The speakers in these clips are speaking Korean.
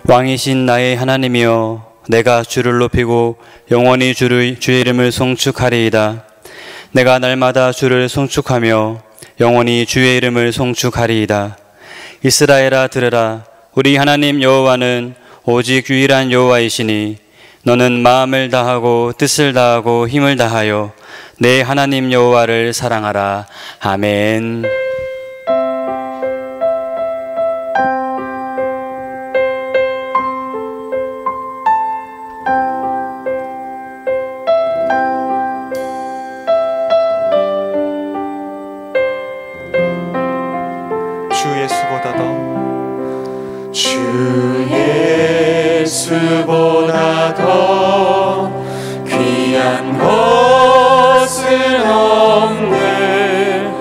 왕이신 나의 하나님이여, 내가 주를 높이고 영원히 주의 이름을 송축하리이다. 내가 날마다 주를 송축하며 영원히 주의 이름을 송축하리이다. 이스라엘아 들으라. 우리 하나님 여호와는 오직 유일한 여호와이시니 너는 마음을 다하고 뜻을 다하고 힘을 다하여 내 하나님 여호와를 사랑하라. 아멘. 주 예수보다 더 귀한 것은 없네.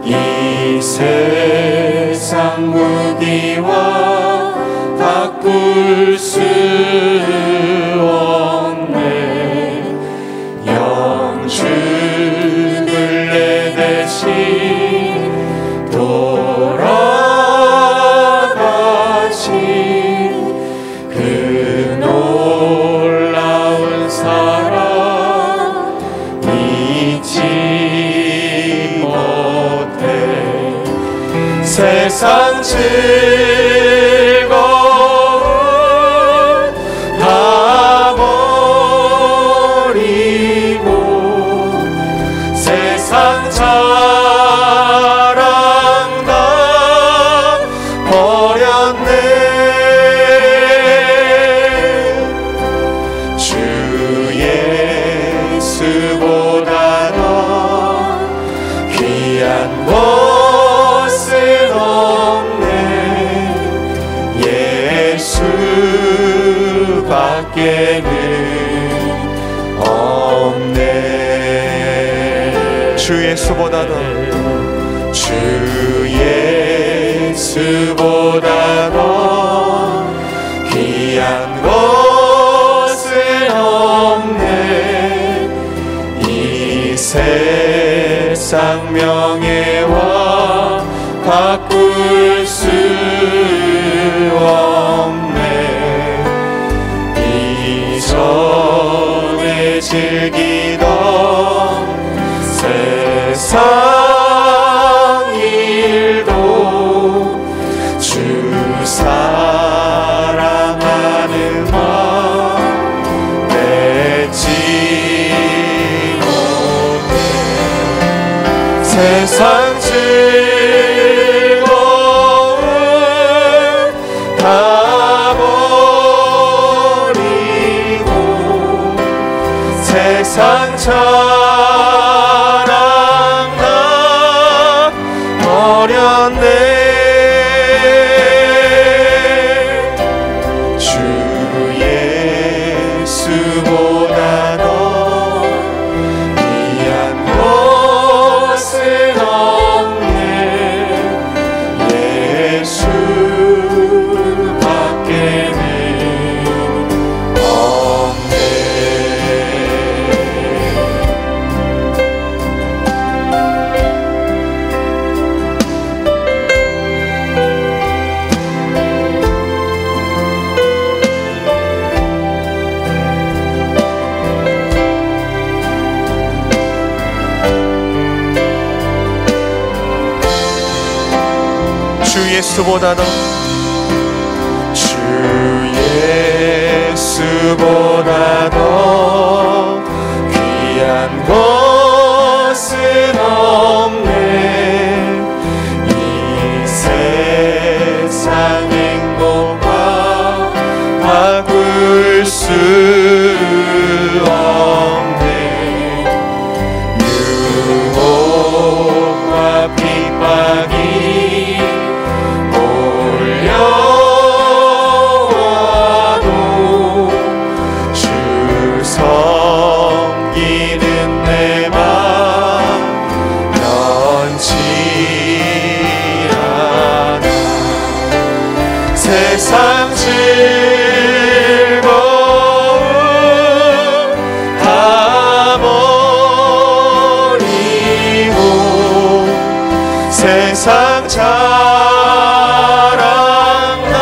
이 세상 무기와 바꿀 수 없네. 영 죽을 내 대신 그 놀라운 사랑 잊지 못해. 세상 즐거움 다 버리고 세상 자랑 다 버렸네. 예수보다 더 귀한 것은 없네. 예수밖에는 없네. 주 예수보다 더, 주 예수보다 더 귀한 것은 없네. 이 세상 명예와 바꿀 수 없네. 이전에 즐기던 세상 일도 주 사랑하는 마음 맺지 못해. 세상 즐거움 다 버리고 세상 자랑 다 버렸네. 주 예수보다 더 귀한 것은 없네. 예수밖에는 없네. 주 예수보다 더, 주 예수보다 더 귀한 것은 없네. 이 세상 행복과 바꿀 수 없네. 유혹과 핍박이 몰려와도 주 섬기는 내 맘 변치 않아. 세상 즐거움 다 버리고 세상 자랑 다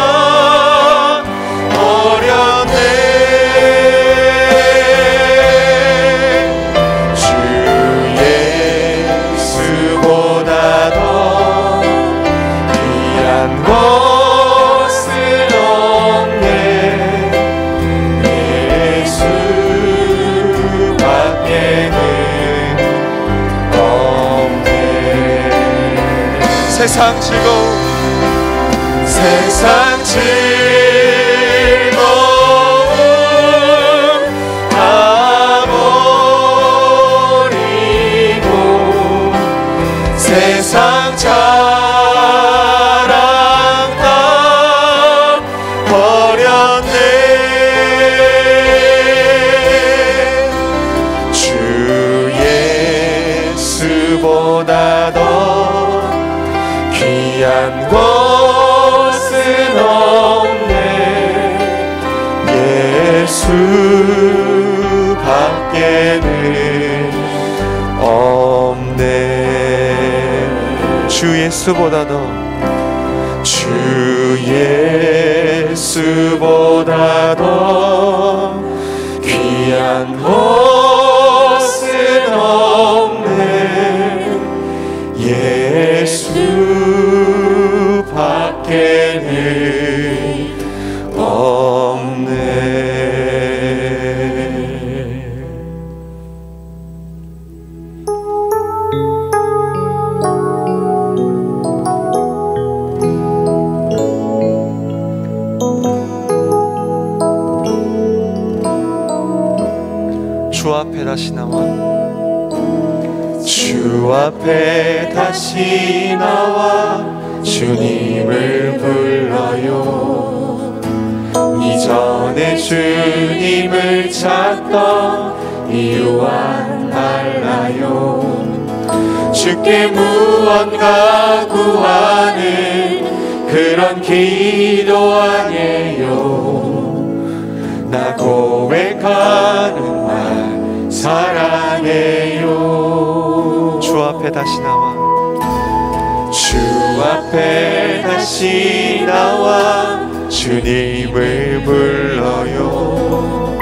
세상 즐거움 세상 즐거움 다 버리고 세상 자랑 다 버렸네. 주 예수보다 더 귀한 것은 없네. 예수 밖에는 없네. 주 예수보다 더 주 예수보다 더 귀한 것은 없네. 예수 밖에는 없네. 주 앞에 다시 나와 주 앞에 다시 나와 주님을 불러요. 이전에 주님을 찾던 이유와 달라요. 주께 무언가 구하는 그런 기도 아니에요. 나 고백하는 말 사랑해요. 주 앞에 다시 나와 주 앞에 다시 나와 주님을 불러요.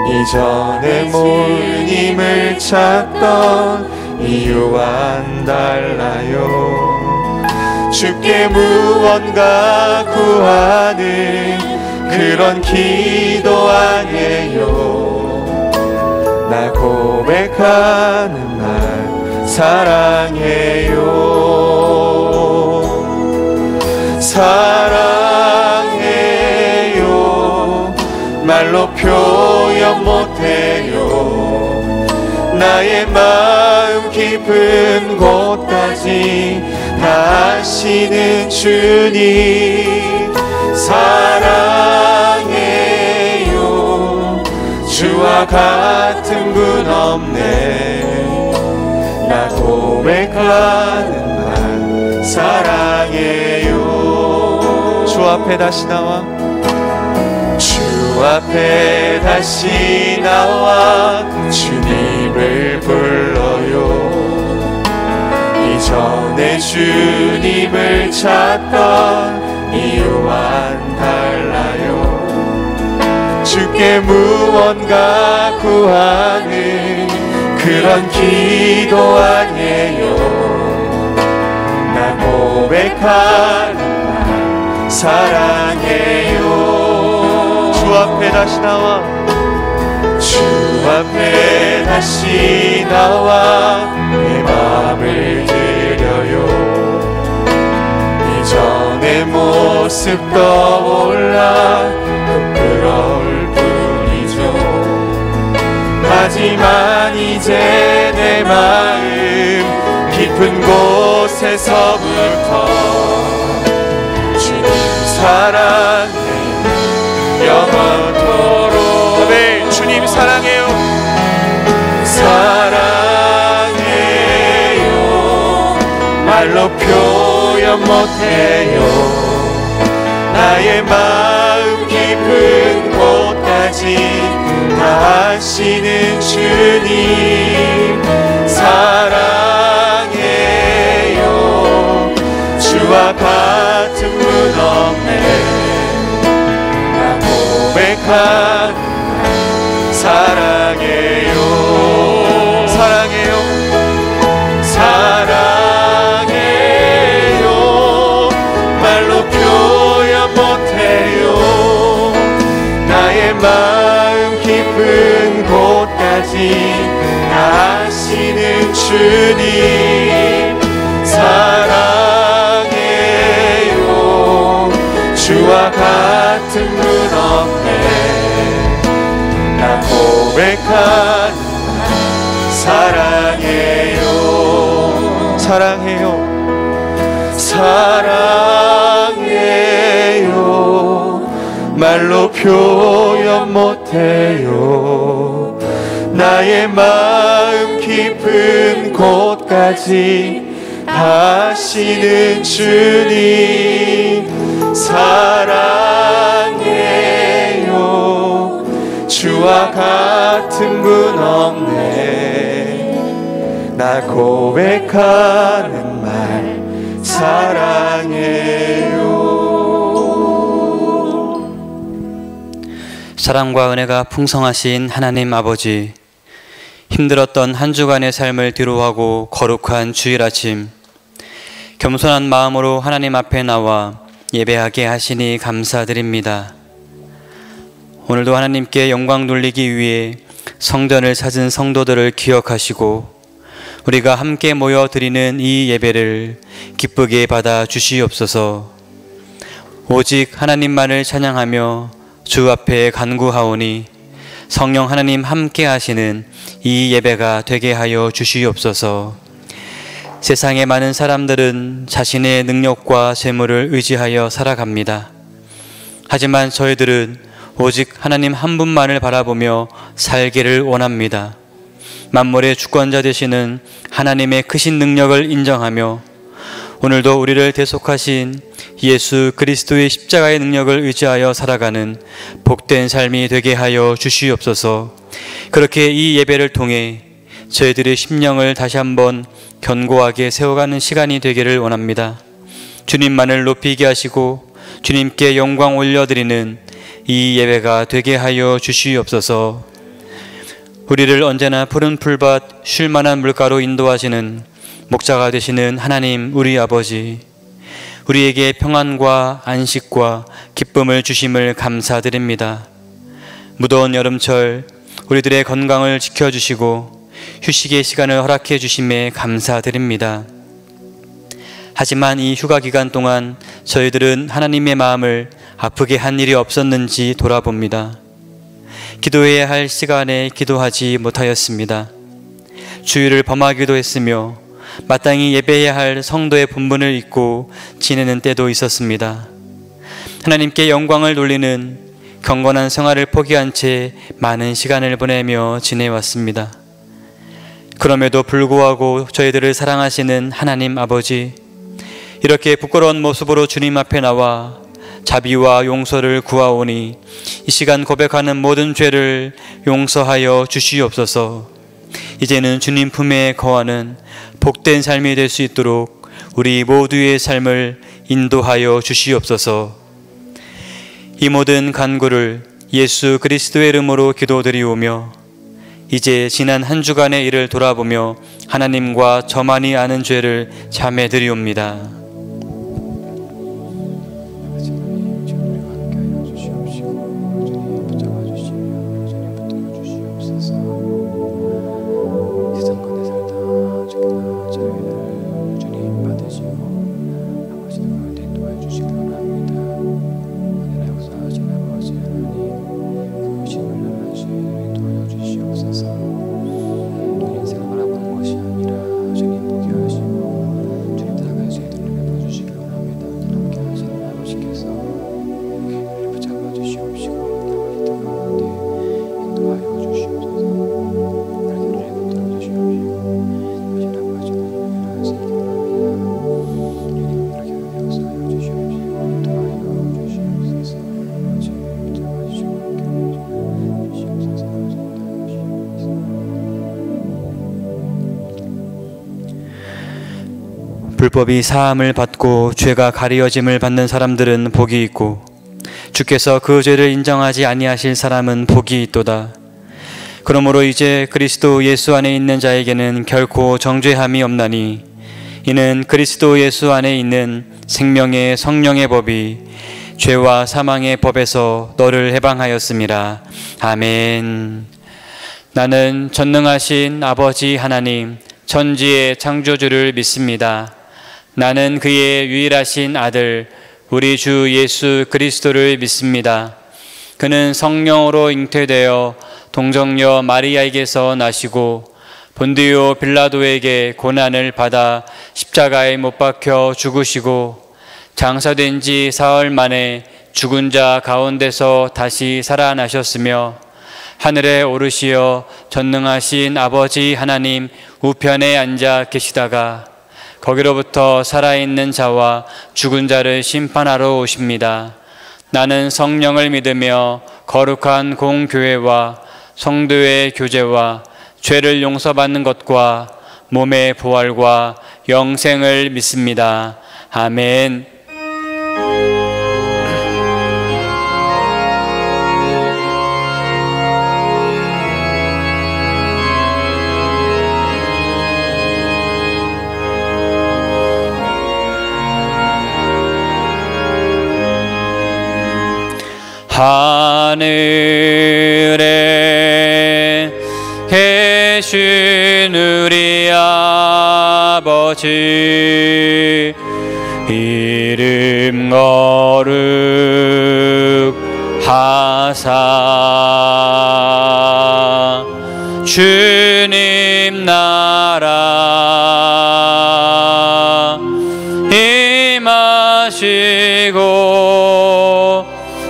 이전에 주님을 찾던 이유와 달라요. 주께 무언가 구하는 그런 기도 아니에요. 나 고백하는 날 사랑해요. 사랑해요. 말로 표현 못해요. 나의 마음 깊은 곳까지 다 아시는 주님 사랑해요. 주와 같은 분 없네. 나 고백하는 날 사랑해요. 주 앞에 다시 나와 주 앞에 다시 나와 주님을 불러요. 이전에 주님을 찾던 이유와 달라요. 주께 무언가 구하는 그런 기도 아니에요. 나 고백하는 말 사랑해요. 주 앞에 다시 나와 주 앞에 다시 나와 내 맘을 드려요. 이전의 모습 떠올라 부끄러울 뿐이죠. 하지만 이제 내 마음 깊은 곳에서부터 주님 사랑해 영원토록. 네, 주님 사랑해요. 사랑해요. 말로 표현 못해요. 나의 마음 깊은 곳까지 다 아시는 주님 사랑해요. 주와 같은 분 없네. 나 고백하는 사랑해요. 사랑해요. 사랑해요. 말로 표현 못해요. 나의 마음 깊은 곳까지 다 아시는 주님 사랑해요. 같은 분 없네. 나 고백하는 사랑해요. 사랑해요. 사랑해요. 말로 표현 못해요. 나의 마음 깊은 곳까지 아시는 주님 사랑해요. 주와 같은 분 없네. 나 고백하는 말 사랑해요. 사랑과 은혜가 풍성하신 하나님 아버지, 힘들었던 한 주간의 삶을 뒤로하고 거룩한 주일 아침, 겸손한 마음으로 하나님 앞에 나와 예배하게 하시니 감사드립니다. 오늘도 하나님께 영광 돌리기 위해 성전을 찾은 성도들을 기억하시고 우리가 함께 모여 드리는 이 예배를 기쁘게 받아 주시옵소서. 오직 하나님만을 찬양하며 주 앞에 간구하오니 성령 하나님 함께 하시는 이 예배가 되게 하여 주시옵소서. 세상의 많은 사람들은 자신의 능력과 재물을 의지하여 살아갑니다. 하지만 저희들은 오직 하나님 한 분만을 바라보며 살기를 원합니다. 만물의 주권자 되시는 하나님의 크신 능력을 인정하며 오늘도 우리를 대속하신 예수 그리스도의 십자가의 능력을 의지하여 살아가는 복된 삶이 되게 하여 주시옵소서. 그렇게 이 예배를 통해 저희들의 심령을 다시 한번 견고하게 세워가는 시간이 되기를 원합니다. 주님만을 높이게 하시고 주님께 영광 올려드리는 이 예배가 되게 하여 주시옵소서. 우리를 언제나 푸른 풀밭 쉴만한 물가로 인도하시는 목자가 되시는 하나님 우리 아버지, 우리에게 평안과 안식과 기쁨을 주심을 감사드립니다. 무더운 여름철 우리들의 건강을 지켜주시고 휴식의 시간을 허락해 주심에 감사드립니다. 하지만 이 휴가 기간 동안 저희들은 하나님의 마음을 아프게 한 일이 없었는지 돌아봅니다. 기도해야 할 시간에 기도하지 못하였습니다. 주일을 범하기도 했으며 마땅히 예배해야 할 성도의 본분을 잊고 지내는 때도 있었습니다. 하나님께 영광을 돌리는 경건한 생활을 포기한 채 많은 시간을 보내며 지내왔습니다. 그럼에도 불구하고 저희들을 사랑하시는 하나님 아버지, 이렇게 부끄러운 모습으로 주님 앞에 나와 자비와 용서를 구하오니 이 시간 고백하는 모든 죄를 용서하여 주시옵소서. 이제는 주님 품에 거하는 복된 삶이 될 수 있도록 우리 모두의 삶을 인도하여 주시옵소서. 이 모든 간구를 예수 그리스도의 이름으로 기도드리오며 이제 지난 한 주간의 일을 돌아보며 하나님과 저만이 아는 죄를 자매드리옵니다. 불법이 사함을 받고 죄가 가리어짐을 받는 사람들은 복이 있고 주께서 그 죄를 인정하지 아니하실 사람은 복이 있도다. 그러므로 이제 그리스도 예수 안에 있는 자에게는 결코 정죄함이 없나니 이는 그리스도 예수 안에 있는 생명의 성령의 법이 죄와 사망의 법에서 너를 해방하였음이라. 아멘. 나는 전능하신 아버지 하나님 천지의 창조주를 믿습니다. 나는 그의 유일하신 아들 우리 주 예수 그리스도를 믿습니다. 그는 성령으로 잉태되어 동정녀 마리아에게서 나시고 본디오 빌라도에게 고난을 받아 십자가에 못 박혀 죽으시고 장사된 지 사흘 만에 죽은 자 가운데서 다시 살아나셨으며 하늘에 오르시어 전능하신 아버지 하나님 우편에 앉아 계시다가 거기로부터 살아있는 자와 죽은 자를 심판하러 오십니다. 나는 성령을 믿으며 거룩한 공교회와 성도의 교제와 죄를 용서받는 것과 몸의 부활과 영생을 믿습니다. 아멘. 하늘에 계신 우리 아버지 이름 거룩하사 주님 나라 임하시고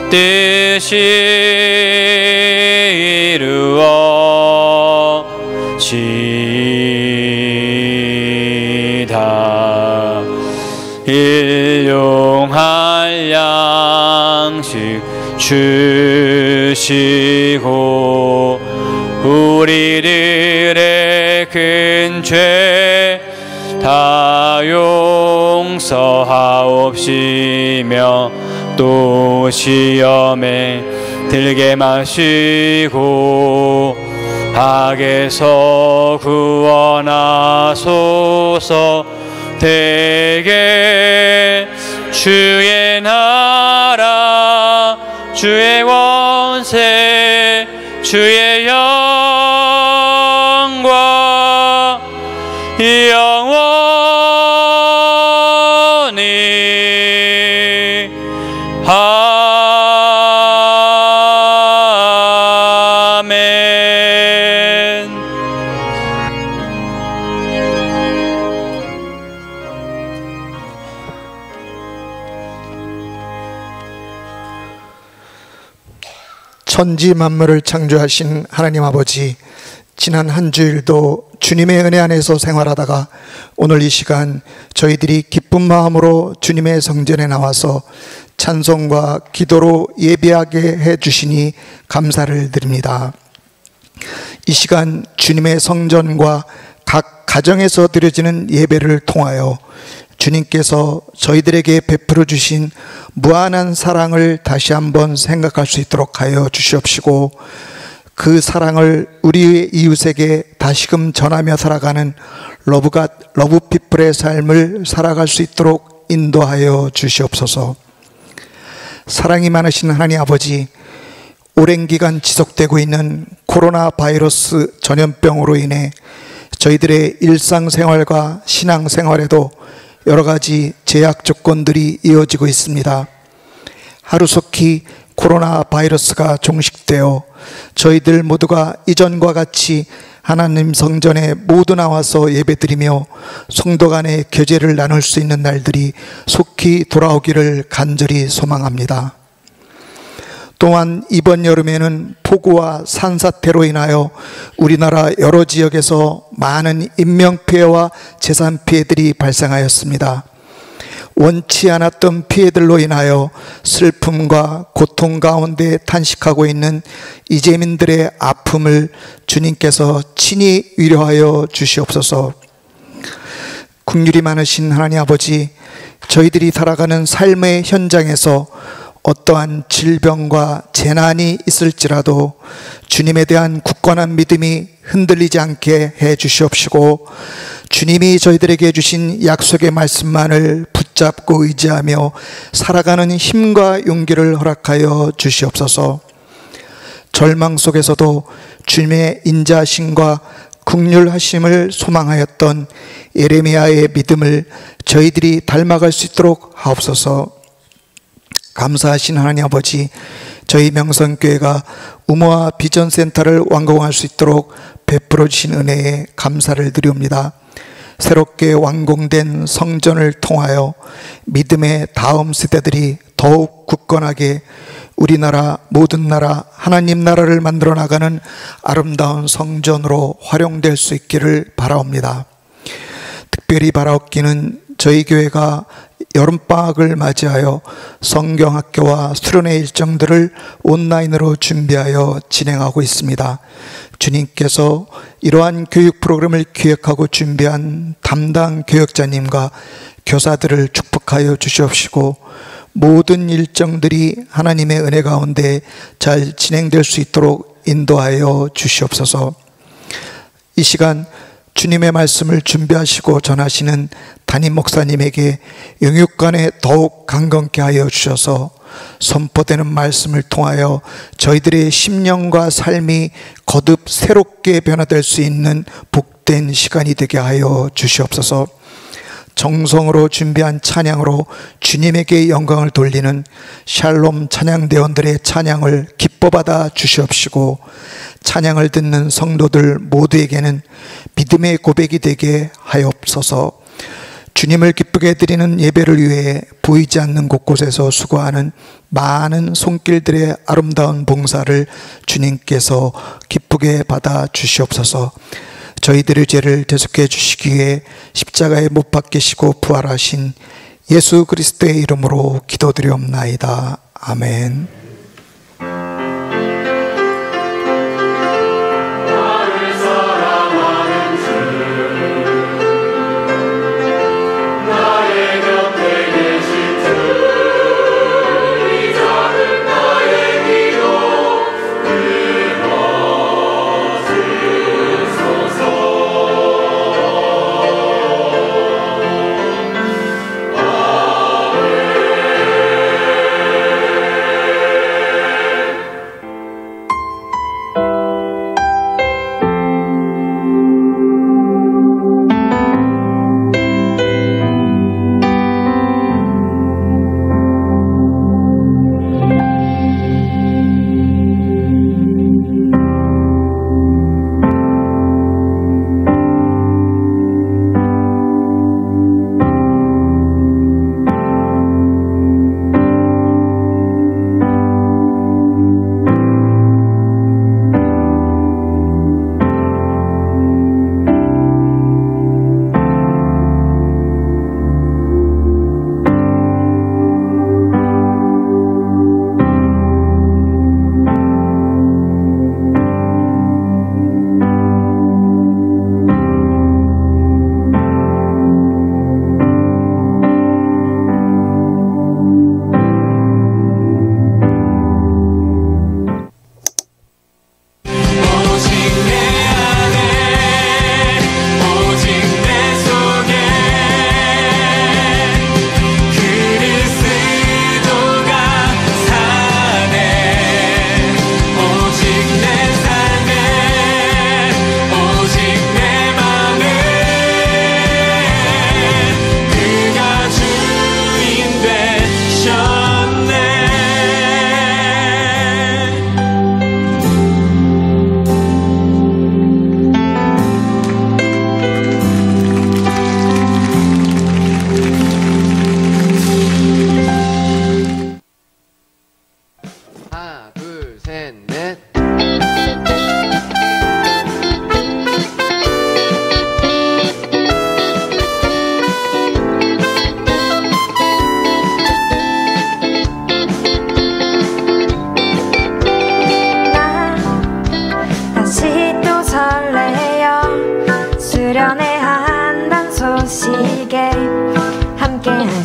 뜻이 이루어지이다. 일용할 양식 주시고 우리들의 큰 죄 다 용서하옵시며 또 시험에 들게 마시고 악에서 구원하소서. 대개 주의 나라 주의 원세 주의 영광 영원히 아멘. 천지 만물을 창조하신 하나님 아버지, 지난 한 주일도 주님의 은혜 안에서 생활하다가 오늘 이 시간 저희들이 기쁜 마음으로 주님의 성전에 나와서 찬송과 기도로 예배하게 해주시니 감사를 드립니다. 이 시간 주님의 성전과 각 가정에서 드려지는 예배를 통하여 주님께서 저희들에게 베풀어 주신 무한한 사랑을 다시 한번 생각할 수 있도록 하여 주시옵시고, 그 사랑을 우리의 이웃에게 다시금 전하며 살아가는 러브피플의 삶을 살아갈 수 있도록 인도하여 주시옵소서. 사랑이 많으신 하나님 아버지, 오랜 기간 지속되고 있는 코로나 바이러스 전염병으로 인해 저희들의 일상생활과 신앙생활에도 여러 가지 제약 조건들이 이어지고 있습니다. 하루속히 코로나 바이러스가 종식되어 저희들 모두가 이전과 같이 하나님 성전에 모두 나와서 예배드리며 성도 간의 교제를 나눌 수 있는 날들이 속히 돌아오기를 간절히 소망합니다. 또한 이번 여름에는 폭우와 산사태로 인하여 우리나라 여러 지역에서 많은 인명피해와 재산피해들이 발생하였습니다. 원치 않았던 피해들로 인하여 슬픔과 고통 가운데 탄식하고 있는 이재민들의 아픔을 주님께서 친히 위로하여 주시옵소서. 긍휼이 많으신 하나님 아버지, 저희들이 살아가는 삶의 현장에서 어떠한 질병과 재난이 있을지라도 주님에 대한 굳건한 믿음이 흔들리지 않게 해 주시옵시고, 주님이 저희들에게 주신 약속의 말씀만을 붙잡고 의지하며 살아가는 힘과 용기를 허락하여 주시옵소서. 절망 속에서도 주님의 인자하심과 긍휼하심을 소망하였던 예레미야의 믿음을 저희들이 닮아갈 수 있도록 하옵소서. 감사하신 하나님 아버지, 저희 명성교회가 우모와 비전센터를 완공할 수 있도록 베풀어 주신 은혜에 감사를 드리옵니다. 새롭게 완공된 성전을 통하여 믿음의 다음 세대들이 더욱 굳건하게 우리나라, 모든 나라, 하나님 나라를 만들어 나가는 아름다운 성전으로 활용될 수 있기를 바라옵니다. 특별히 바라옵기는 저희 교회가 여름방학을 맞이하여 성경학교와 수련회 일정들을 온라인으로 준비하여 진행하고 있습니다. 주님께서 이러한 교육 프로그램을 기획하고 준비한 담당 교역자님과 교사들을 축복하여 주시옵시고, 모든 일정들이 하나님의 은혜 가운데 잘 진행될 수 있도록 인도하여 주시옵소서. 이 시간 주님의 말씀을 준비하시고 전하시는 담임 목사님에게 영육간에 더욱 강건케 하여 주셔서 선포되는 말씀을 통하여 저희들의 심령과 삶이 거듭 새롭게 변화될 수 있는 복된 시간이 되게 하여 주시옵소서. 정성으로 준비한 찬양으로 주님에게 영광을 돌리는 샬롬 찬양대원들의 찬양을 기뻐 받아 주시옵시고, 찬양을 듣는 성도들 모두에게는 믿음의 고백이 되게 하옵소서. 주님을 기쁘게 드리는 예배를 위해 보이지 않는 곳곳에서 수고하는 많은 손길들의 아름다운 봉사를 주님께서 기쁘게 받아 주시옵소서. 저희들의 죄를 대속해 주시기 위해 십자가에 못 박히시고 부활하신 예수 그리스도의 이름으로 기도드리옵나이다. 아멘.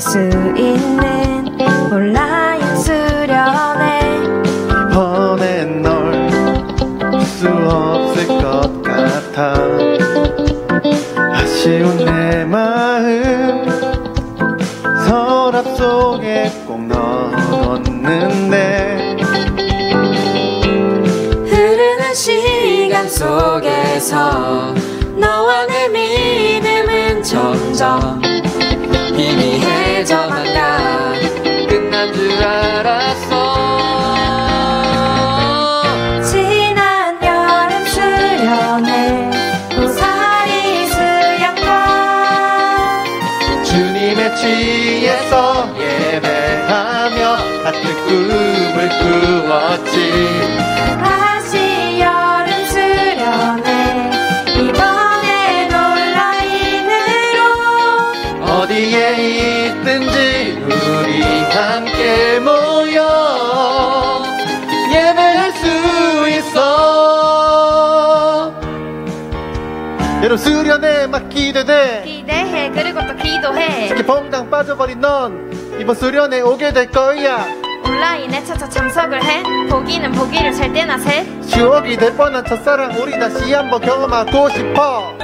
수 있는 온라인 수련회 보낸 널 수 없을 것 같아. 아쉬운 내 마음 서랍 속에 꼭 넣어뒀는데 흐르는 시간 속에서 너와 내 믿음은 점점 희미해져만가. 끝난 줄 알아. 왔지. 다시 여름 수련회 이번엔 온라인으로 어디에 있든지 우리 함께 모여 예배할 수 있어. 여러분 수련회 막 기대돼. 기대해. 그리고 또 기도해. 이렇게 퐁당 빠져버린 넌 이번 수련회 오게 될 거야. 온라인에 차차 참석을 해. 보기는 보기를 살 때나 새. 추억이 될 뻔한 첫사랑 우리 다시 한번 경험하고 싶어.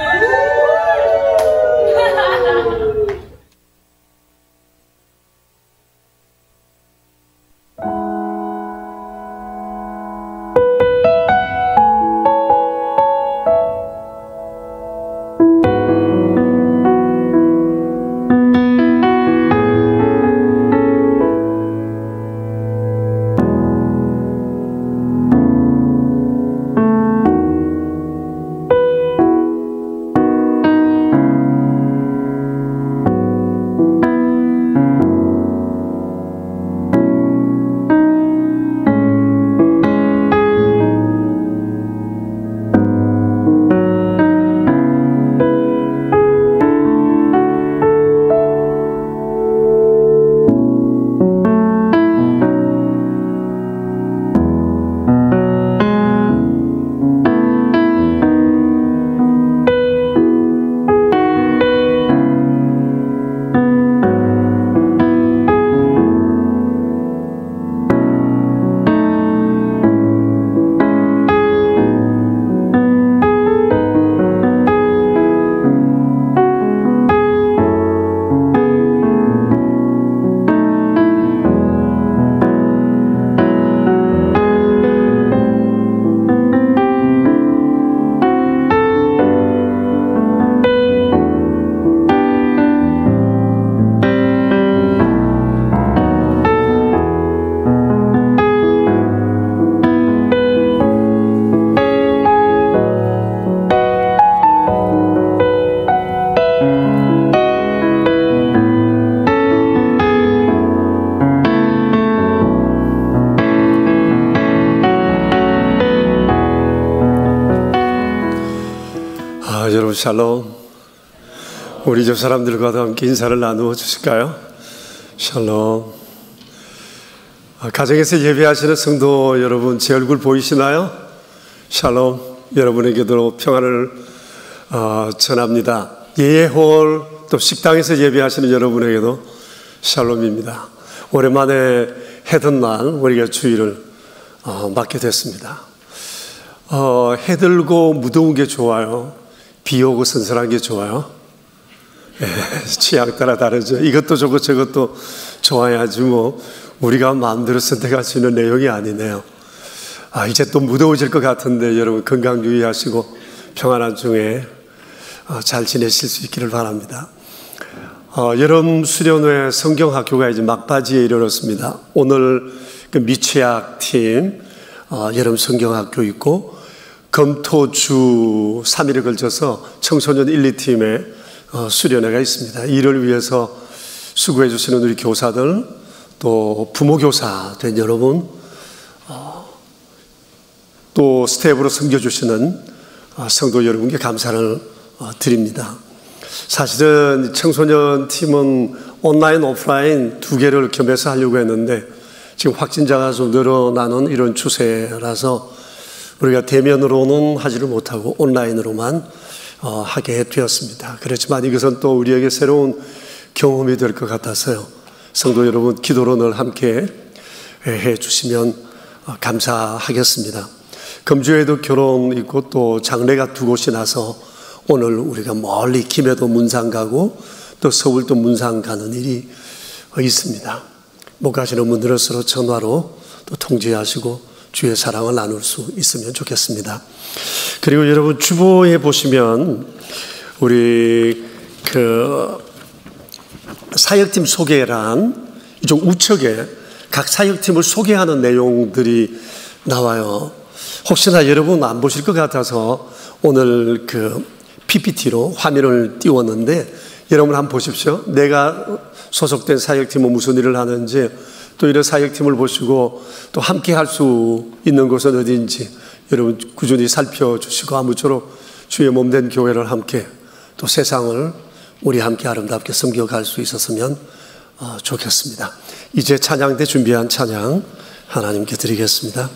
여러분 샬롬. 우리 저 사람들과도 함께 인사를 나누어 주실까요? 샬롬. 가정에서 예배하시는 성도 여러분, 제 얼굴 보이시나요? 샬롬. 여러분에게도 평안을 전합니다. 예회홀 또 식당에서 예배하시는 여러분에게도 샬롬입니다. 오랜만에 해든 날 우리가 주일을 맞게 됐습니다. 해들고 무더운 게 좋아요? 비 오고 선선한 게 좋아요? 취향 따라 다르죠. 이것도 좋고 저것도 좋아야지 뭐 우리가 마음대로 선택할 수 있는 내용이 아니네요. 이제 또 무더워질 것 같은데 여러분 건강 유의하시고 평안한 중에 잘 지내실 수 있기를 바랍니다. 여름 수련회 성경학교가 이제 막바지에 이르렀습니다. 오늘 그 미취학팀 여름 성경학교 있고 금토주 3일에 걸쳐서 청소년 1, 2팀의 수련회가 있습니다. 이를 위해서 수고해 주시는 우리 교사들 또 부모교사 된 여러분 또 스텝으로 섬겨주시는 성도 여러분께 감사를 드립니다. 사실은 청소년 팀은 온라인 오프라인 두 개를 겸해서 하려고 했는데 지금 확진자가 좀 늘어나는 이런 추세라서 우리가 대면으로는 하지를 못하고 온라인으로만 하게 되었습니다. 그렇지만 이것은 또 우리에게 새로운 경험이 될 것 같아서요. 성도 여러분 기도로 늘 함께 해 주시면 감사하겠습니다. 금주에도 결혼 있고 또 장례가 두 곳이 나서 오늘 우리가 멀리 김해도 문상 가고 또 서울도 문상 가는 일이 있습니다. 못 가시는 분들은 서로 전화로 또 통지하시고 주의 사랑을 나눌 수 있으면 좋겠습니다. 그리고 여러분 주보에 보시면 우리 그 사역팀 소개란 이쪽 우측에 각 사역팀을 소개하는 내용들이 나와요. 혹시나 여러분 안 보실 것 같아서 오늘 그 PPT로 화면을 띄웠는데 여러분 한번 보십시오. 내가 소속된 사역팀은 무슨 일을 하는지 또 이런 사역팀을 보시고 또 함께 할 수 있는 곳은 어디인지 여러분 꾸준히 살펴주시고 아무쪼록 주의 몸된 교회를 함께 또 세상을 우리 함께 아름답게 섬겨갈 수 있었으면 좋겠습니다. 이제 찬양대 준비한 찬양 하나님께 드리겠습니다.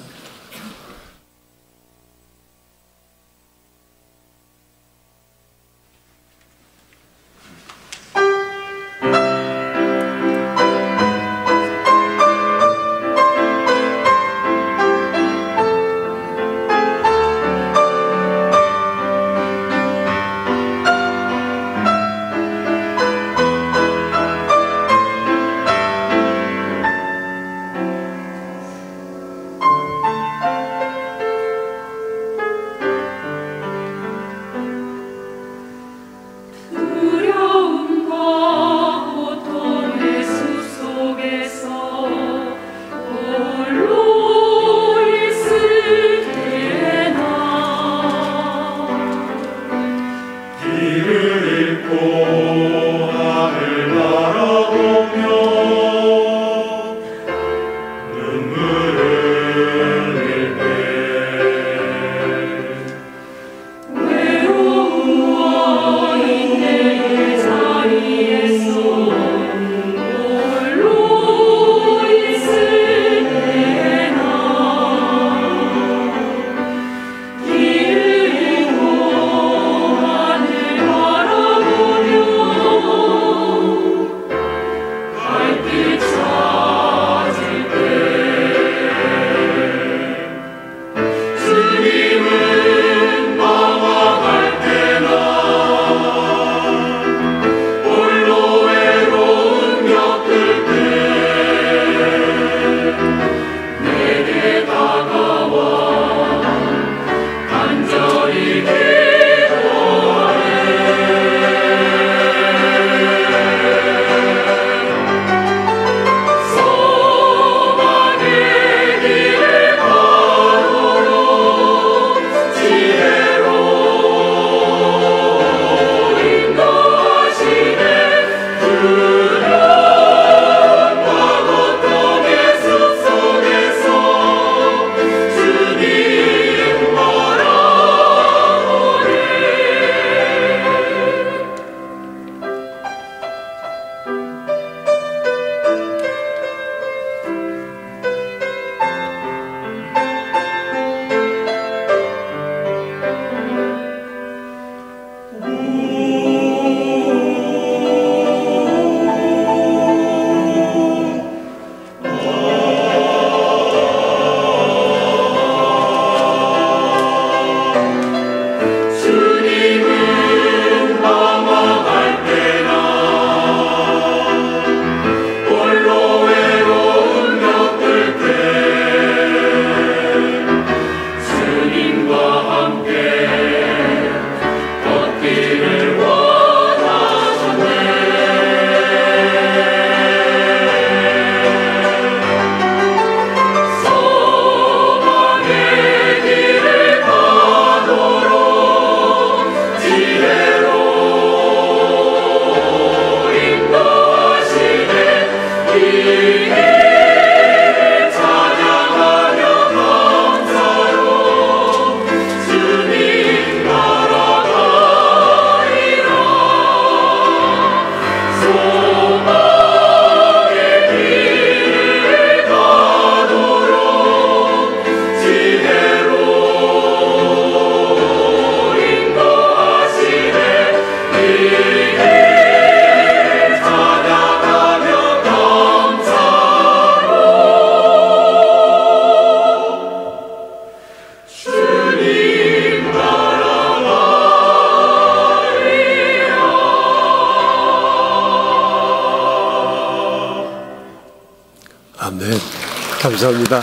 감사합니다.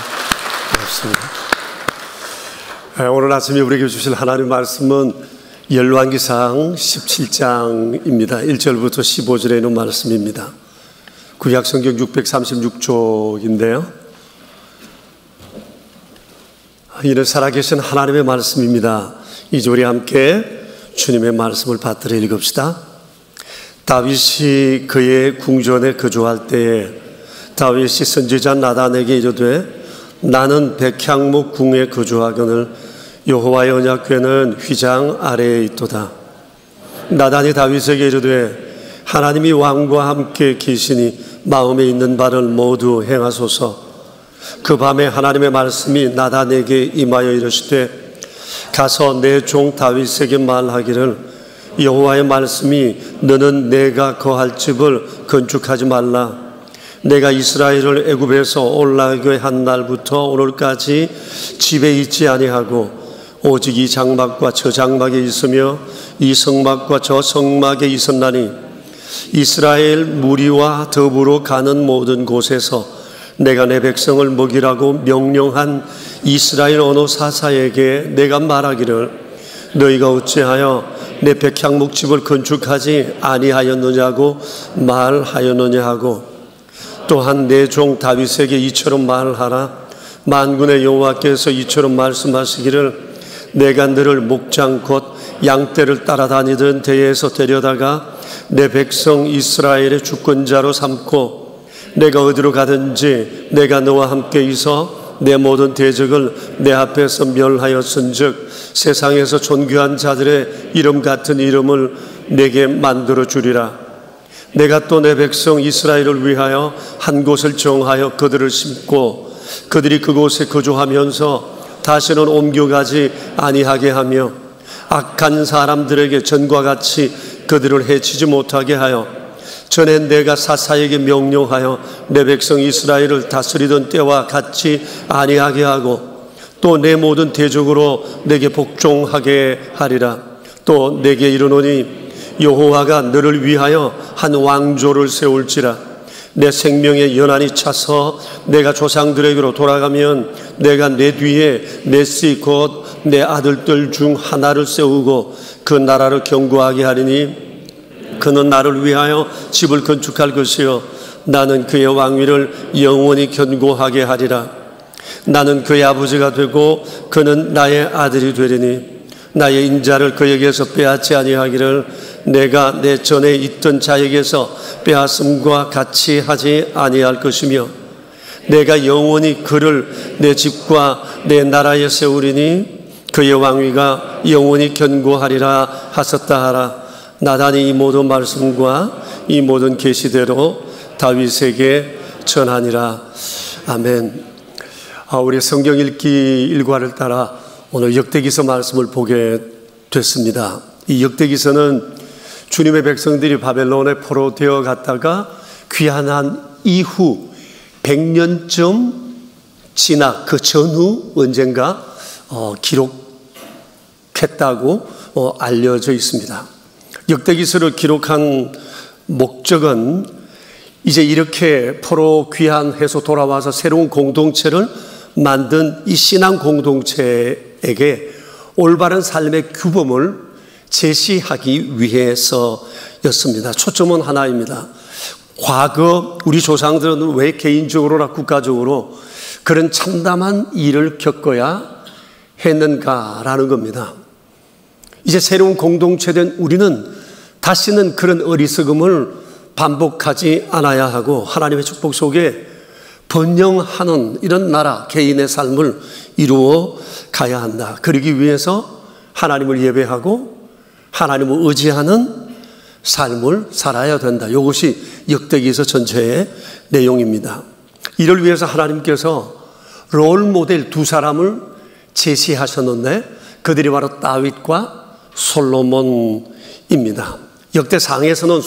고맙습니다. 오늘 아침에 우리에게 주실 하나님 말씀은 열왕기상 17장입니다. 1절부터 15절에 있는 말씀입니다. 구약성경 636쪽인데요. 이는 살아계신 하나님의 말씀입니다. 이제 우리 함께 주님의 말씀을 받들어 읽읍시다. 다윗이 그의 궁전에 거주할 때에 다윗이 선지자 나단에게 이르되 나는 백향목 궁에 거주하거늘 여호와의 언약궤는 휘장 아래에 있도다. 나단이 다윗에게 이르되 하나님이 왕과 함께 계시니 마음에 있는 바를 모두 행하소서. 그 밤에 하나님의 말씀이 나단에게 임하여 이르시되 가서 내 종 다윗에게 말하기를 여호와의 말씀이 너는 내가 거할 집을 건축하지 말라. 내가 이스라엘을 애굽에서 올라오게 한 날부터 오늘까지 집에 있지 아니하고 오직 이 장막과 저 장막에 있으며 이 성막과 저 성막에 있었나니 이스라엘 무리와 더불어 가는 모든 곳에서 내가 내 백성을 먹이라고 명령한 이스라엘 어느 사사에게 내가 말하기를 너희가 어찌하여 내 백향목집을 건축하지 아니하였느냐고 말하였느냐 하고 또한 내 종 다윗에게 이처럼 말하라. 만군의 여호와께서 이처럼 말씀하시기를 내가 너를 목장 곧 양떼를 따라다니던 데에서 데려다가 내 백성 이스라엘의 주권자로 삼고 내가 어디로 가든지 내가 너와 함께 있어 내 모든 대적을 내 앞에서 멸하였은즉 세상에서 존귀한 자들의 이름 같은 이름을 내게 만들어 주리라. 내가 또 내 백성 이스라엘을 위하여 한 곳을 정하여 그들을 심고 그들이 그곳에 거주하면서 다시는 옮겨가지 아니하게 하며 악한 사람들에게 전과 같이 그들을 해치지 못하게 하여 전에 내가 사사에게 명령하여 내 백성 이스라엘을 다스리던 때와 같이 아니하게 하고 또 내 모든 대적으로 내게 복종하게 하리라. 또 내게 이르노니 여호와가 너를 위하여 한 왕조를 세울지라. 내 생명의 연한이 차서 내가 조상들에게로 돌아가면 내가 내 뒤에 메시 곧 내 아들들 중 하나를 세우고 그 나라를 견고하게 하리니 그는 나를 위하여 집을 건축할 것이요 나는 그의 왕위를 영원히 견고하게 하리라. 나는 그의 아버지가 되고 그는 나의 아들이 되리니 나의 인자를 그에게서 빼앗지 아니하기를 내가 내 전에 있던 자에게서 빼앗음과 같이 하지 아니할 것이며 내가 영원히 그를 내 집과 내 나라에 세우리니 그의 왕위가 영원히 견고하리라 하셨다 하라. 나단이 이 모든 말씀과 이 모든 계시대로 다윗에게 전하니라. 아멘. 우리 성경 읽기 일과를 따라 오늘 역대기서 말씀을 보게 됐습니다. 이 역대기서는 주님의 백성들이 바벨론에 포로되어 갔다가 귀환한 이후 100년쯤 지나 그 전후 언젠가 기록했다고 알려져 있습니다. 역대기서를 기록한 목적은 이제 이렇게 포로 귀환해서 돌아와서 새로운 공동체를 만든 이 신앙 공동체에게 올바른 삶의 규범을 제시하기 위해서였습니다. 초점은 하나입니다. 과거 우리 조상들은 왜 개인적으로나 국가적으로 그런 참담한 일을 겪어야 했는가라는 겁니다. 이제 새로운 공동체된 우리는 다시는 그런 어리석음을 반복하지 않아야 하고 하나님의 축복 속에 번영하는 이런 나라, 개인의 삶을 이루어 가야 한다. 그러기 위해서 하나님을 예배하고 하나님을 의지하는 삶을 살아야 된다. 이것이 역대기서 전체의 내용입니다. 이를 위해서 하나님께서 롤 모델 두 사람을 제시하셨는데 그들이 바로 다윗과 솔로몬입니다. 역대상에서는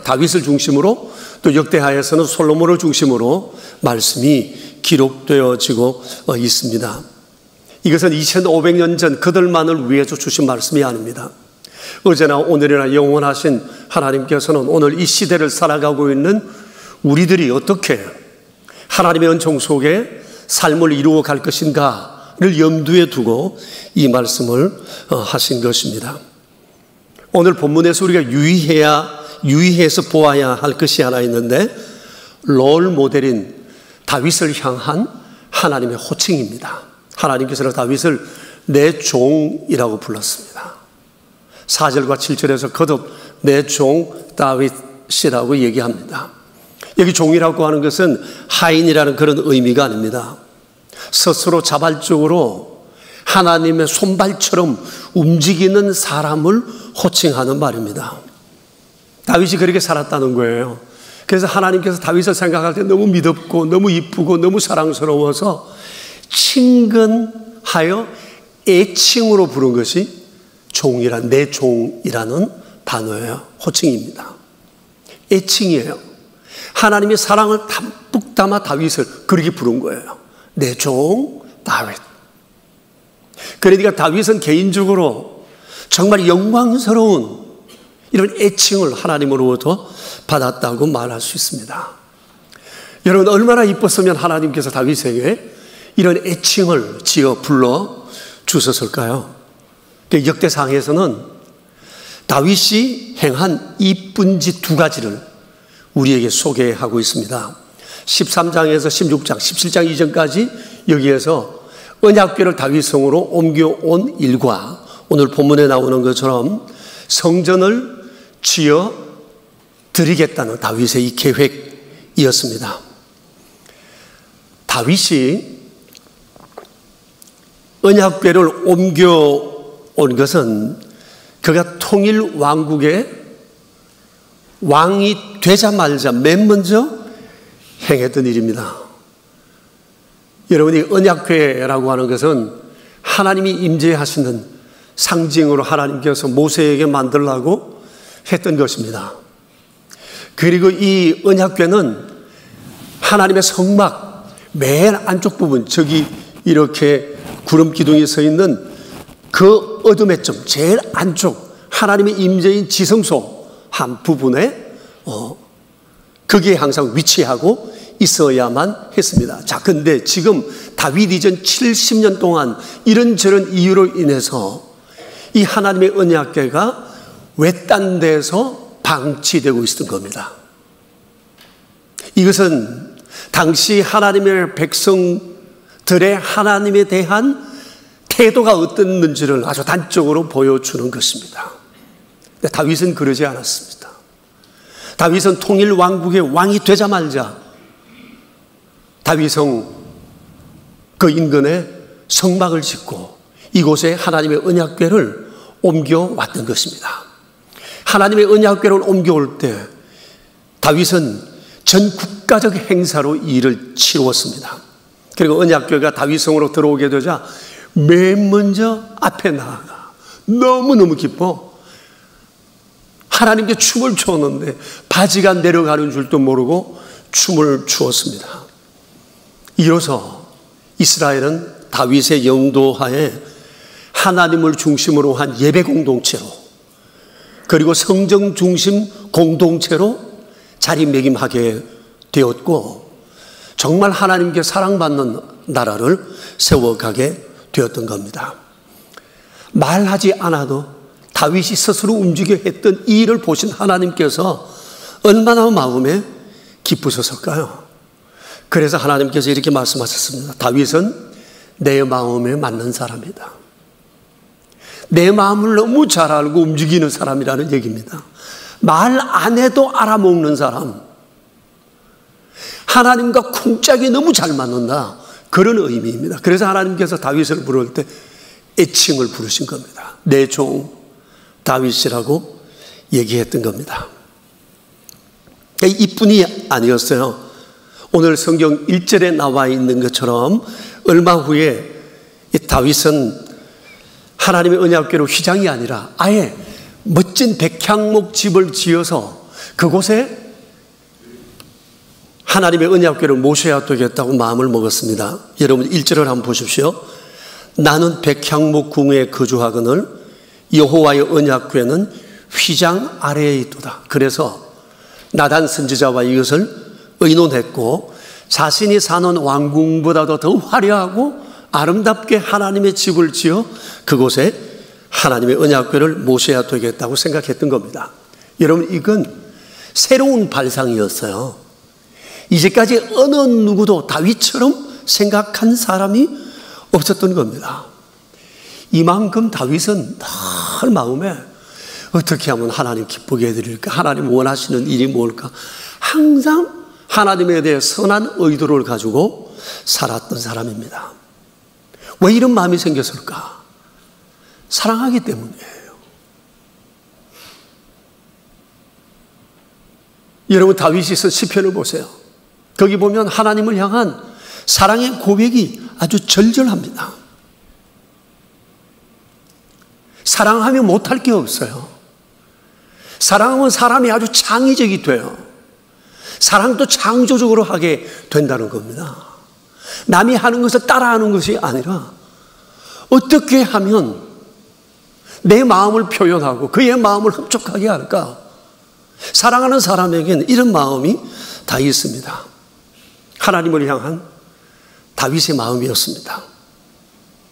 다윗을 중심으로 또 역대하에서는 솔로몬을 중심으로 말씀이 기록되어지고 있습니다. 이것은 2500년 전 그들만을 위해서 주신 말씀이 아닙니다. 어제나 오늘이나 영원하신 하나님께서는 오늘 이 시대를 살아가고 있는 우리들이 어떻게 하나님의 은총 속에 삶을 이루어 갈 것인가를 염두에 두고 이 말씀을 하신 것입니다. 오늘 본문에서 우리가 유의해서 보아야 할 것이 하나 있는데 롤 모델인 다윗을 향한 하나님의 호칭입니다. 하나님께서는 다윗을 내 종이라고 불렀습니다. 4절과 7절에서 거듭 내 종 다윗이라고 얘기합니다. 여기 종이라고 하는 것은 하인이라는 그런 의미가 아닙니다. 스스로 자발적으로 하나님의 손발처럼 움직이는 사람을 호칭하는 말입니다. 다윗이 그렇게 살았다는 거예요. 그래서 하나님께서 다윗을 생각할 때 너무 믿었고 너무 이쁘고 너무 사랑스러워서 친근하여 애칭으로 부른 것이 종이란, 내 종이라는 단어예요. 호칭입니다. 애칭이에요. 하나님의 사랑을 담뿍 담아 다윗을 그렇게 부른 거예요. 내 종 다윗. 그러니까 다윗은 개인적으로 정말 영광스러운 이런 애칭을 하나님으로부터 받았다고 말할 수 있습니다. 여러분, 얼마나 이뻤으면 하나님께서 다윗에게 이런 애칭을 지어 불러 주셨을까요? 역대상에서는 다윗이 행한 이쁜 짓 두 가지를 우리에게 소개하고 있습니다. 13장에서 16장, 17장 이전까지 여기에서 언약궤를 다윗성으로 옮겨온 일과 오늘 본문에 나오는 것처럼 성전을 지어 드리겠다는 다윗의 이 계획이었습니다. 다윗이 언약궤를 옮겨온 것은 그가 통일 왕국의 왕이 되자마자 맨 먼저 행했던 일입니다. 여러분이 언약궤라고 하는 것은 하나님이 임재하시는 상징으로 하나님께서 모세에게 만들라고 했던 것입니다. 그리고 이 언약궤는 하나님의 성막 맨 안쪽 부분, 저기 이렇게 구름 기둥이 서 있는 그 어둠의 점 제일 안쪽 하나님의 임재인 지성소 한 부분에 거기에 항상 위치하고 있어야만 했습니다. 자, 근데 지금 다윗 이전 70년 동안 이런저런 이유로 인해서 이 하나님의 언약궤가 외딴 데서 방치되고 있었던 겁니다. 이것은 당시 하나님의 백성들의 하나님에 대한 태도가 어땠는지를 아주 단적으로 보여주는 것입니다. 근데 다윗은 그러지 않았습니다. 다윗은 통일 왕국의 왕이 되자마자 다윗성 그 인근에 성막을 짓고 이곳에 하나님의 언약궤를 옮겨왔던 것입니다. 하나님의 언약궤를 옮겨올 때 다윗은 전 국가적 행사로 일을 치루었습니다. 그리고 언약궤가 다윗성으로 들어오게 되자 맨 먼저 앞에 나아가 너무너무 기뻐 하나님께 춤을 추었는데 바지가 내려가는 줄도 모르고 춤을 추었습니다. 이로써 이스라엘은 다윗의 영도하에 하나님을 중심으로 한 예배 공동체로 그리고 성정 중심 공동체로 자리매김하게 되었고 정말 하나님께 사랑받는 나라를 세워가게 되었던 겁니다. 말하지 않아도 다윗이 스스로 움직여 했던 이 일을 보신 하나님께서 얼마나 마음에 기쁘셨을까요? 그래서 하나님께서 이렇게 말씀하셨습니다. 다윗은 내 마음에 맞는 사람이다. 내 마음을 너무 잘 알고 움직이는 사람이라는 얘기입니다. 말 안 해도 알아먹는 사람. 하나님과 쿵짝이 너무 잘 맞는다. 그런 의미입니다. 그래서 하나님께서 다윗을 부를 때 애칭을 부르신 겁니다. 내 종 다윗이라고 얘기했던 겁니다. 이뿐이 아니었어요. 오늘 성경 1절에 나와 있는 것처럼 얼마 후에 이 다윗은 하나님의 언약궤로 휘장이 아니라 아예 멋진 백향목 집을 지어서 그곳에 하나님의 언약궤를 모셔야 되겠다고 마음을 먹었습니다. 여러분 1절을 한번 보십시오. 나는 백향목 궁에 거주하거늘 여호와의 언약궤는 휘장 아래에 있도다. 그래서 나단 선지자와 이것을 의논했고 자신이 사는 왕궁보다도 더 화려하고 아름답게 하나님의 집을 지어 그곳에 하나님의 언약궤를 모셔야 되겠다고 생각했던 겁니다. 여러분 이건 새로운 발상이었어요. 이제까지 어느 누구도 다윗처럼 생각한 사람이 없었던 겁니다. 이만큼 다윗은 늘 마음에 어떻게 하면 하나님 기쁘게 해드릴까? 하나님 원하시는 일이 뭘까? 항상 하나님에 대해 선한 의도를 가지고 살았던 사람입니다. 왜 이런 마음이 생겼을까? 사랑하기 때문이에요. 여러분, 다윗이 쓴 시편을 보세요. 거기 보면 하나님을 향한 사랑의 고백이 아주 절절합니다. 사랑하면 못할 게 없어요. 사랑하면 사람이 아주 창의적이 돼요. 사랑도 창조적으로 하게 된다는 겁니다. 남이 하는 것을 따라하는 것이 아니라 어떻게 하면 내 마음을 표현하고 그의 마음을 흡족하게 할까? 사랑하는 사람에게는 이런 마음이 다 있습니다. 하나님을 향한 다윗의 마음이었습니다.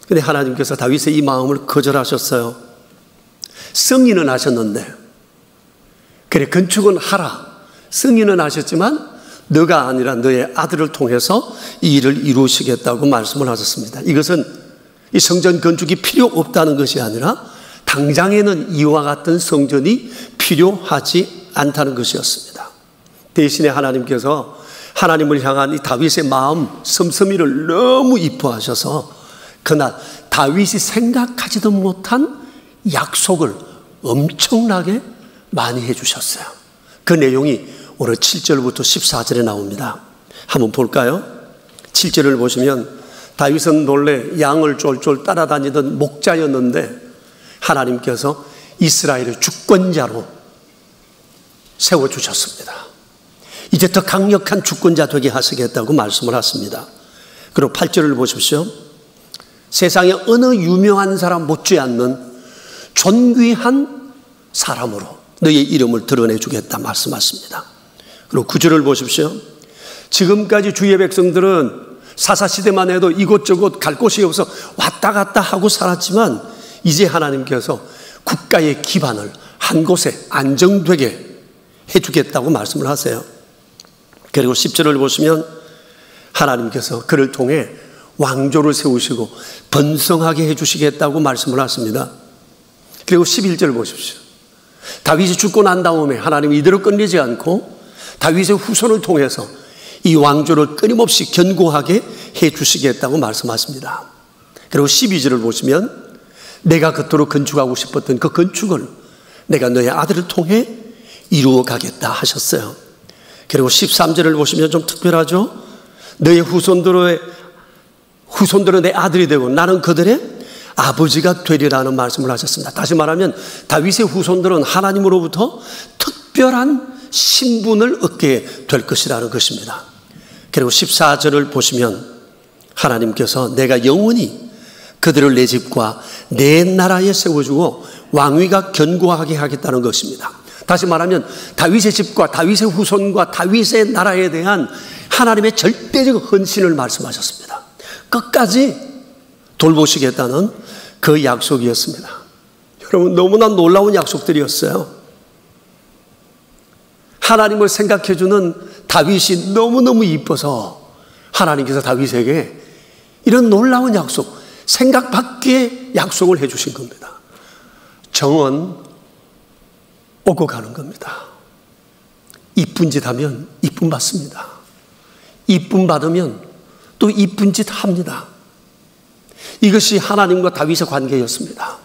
그런데 하나님께서 다윗의 이 마음을 거절하셨어요. 승리는 하셨는데, 그래 건축은 하라, 승리는 하셨지만 너가 아니라 너의 아들을 통해서 이 일을 이루시겠다고 말씀을 하셨습니다. 이것은 이 성전 건축이 필요 없다는 것이 아니라 당장에는 이와 같은 성전이 필요하지 않다는 것이었습니다. 대신에 하나님께서 하나님을 향한 이 다윗의 마음 씀씀이를 너무 이뻐하셔서 그날 다윗이 생각하지도 못한 약속을 엄청나게 많이 해주셨어요. 그 내용이 오늘 7절부터 14절에 나옵니다. 한번 볼까요? 7절을 보시면 다윗은 본래 양을 쫄쫄 따라다니던 목자였는데 하나님께서 이스라엘의 주권자로 세워주셨습니다. 이제 더 강력한 주권자 되게 하시겠다고 말씀을 하십니다. 그리고 8절을 보십시오. 세상에 어느 유명한 사람 못지않는 존귀한 사람으로 너의 이름을 드러내주겠다 말씀하십니다. 그리고 9절을 보십시오. 지금까지 주의 백성들은 사사시대만 해도 이곳저곳 갈 곳이 없어 왔다 갔다 하고 살았지만 이제 하나님께서 국가의 기반을 한 곳에 안정되게 해주겠다고 말씀을 하세요. 그리고 10절을 보시면 하나님께서 그를 통해 왕조를 세우시고 번성하게 해주시겠다고 말씀을 하십니다. 그리고 11절 보십시오. 다윗이 죽고 난 다음에 하나님이 이대로 끝내지 않고 다윗의 후손을 통해서 이 왕조를 끊임없이 견고하게 해주시겠다고 말씀하십니다. 그리고 12절을 보시면 내가 그토록 건축하고 싶었던 그 건축을 내가 너의 아들을 통해 이루어 가겠다 하셨어요. 그리고 13절을 보시면 좀 특별하죠. 너의 후손들은 내 아들이 되고 나는 그들의 아버지가 되리라는 말씀을 하셨습니다. 다시 말하면 다윗의 후손들은 하나님으로부터 특별한 신분을 얻게 될 것이라는 것입니다. 그리고 14절을 보시면 하나님께서 내가 영원히 그들을 내 집과 내 나라에 세워주고 왕위가 견고하게 하겠다는 것입니다. 다시 말하면 다윗의 집과 다윗의 후손과 다윗의 나라에 대한 하나님의 절대적 헌신을 말씀하셨습니다. 끝까지 돌보시겠다는 그 약속이었습니다. 여러분, 너무나 놀라운 약속들이었어요. 하나님을 생각해주는 다윗이 너무너무 이뻐서 하나님께서 다윗에게 이런 놀라운 약속, 생각 밖의 약속을 해주신 겁니다. 정은 오고 가는 겁니다. 이쁜 짓 하면 이쁨 받습니다. 이쁨 받으면 또 이쁜 짓 합니다. 이것이 하나님과 다윗의 관계였습니다.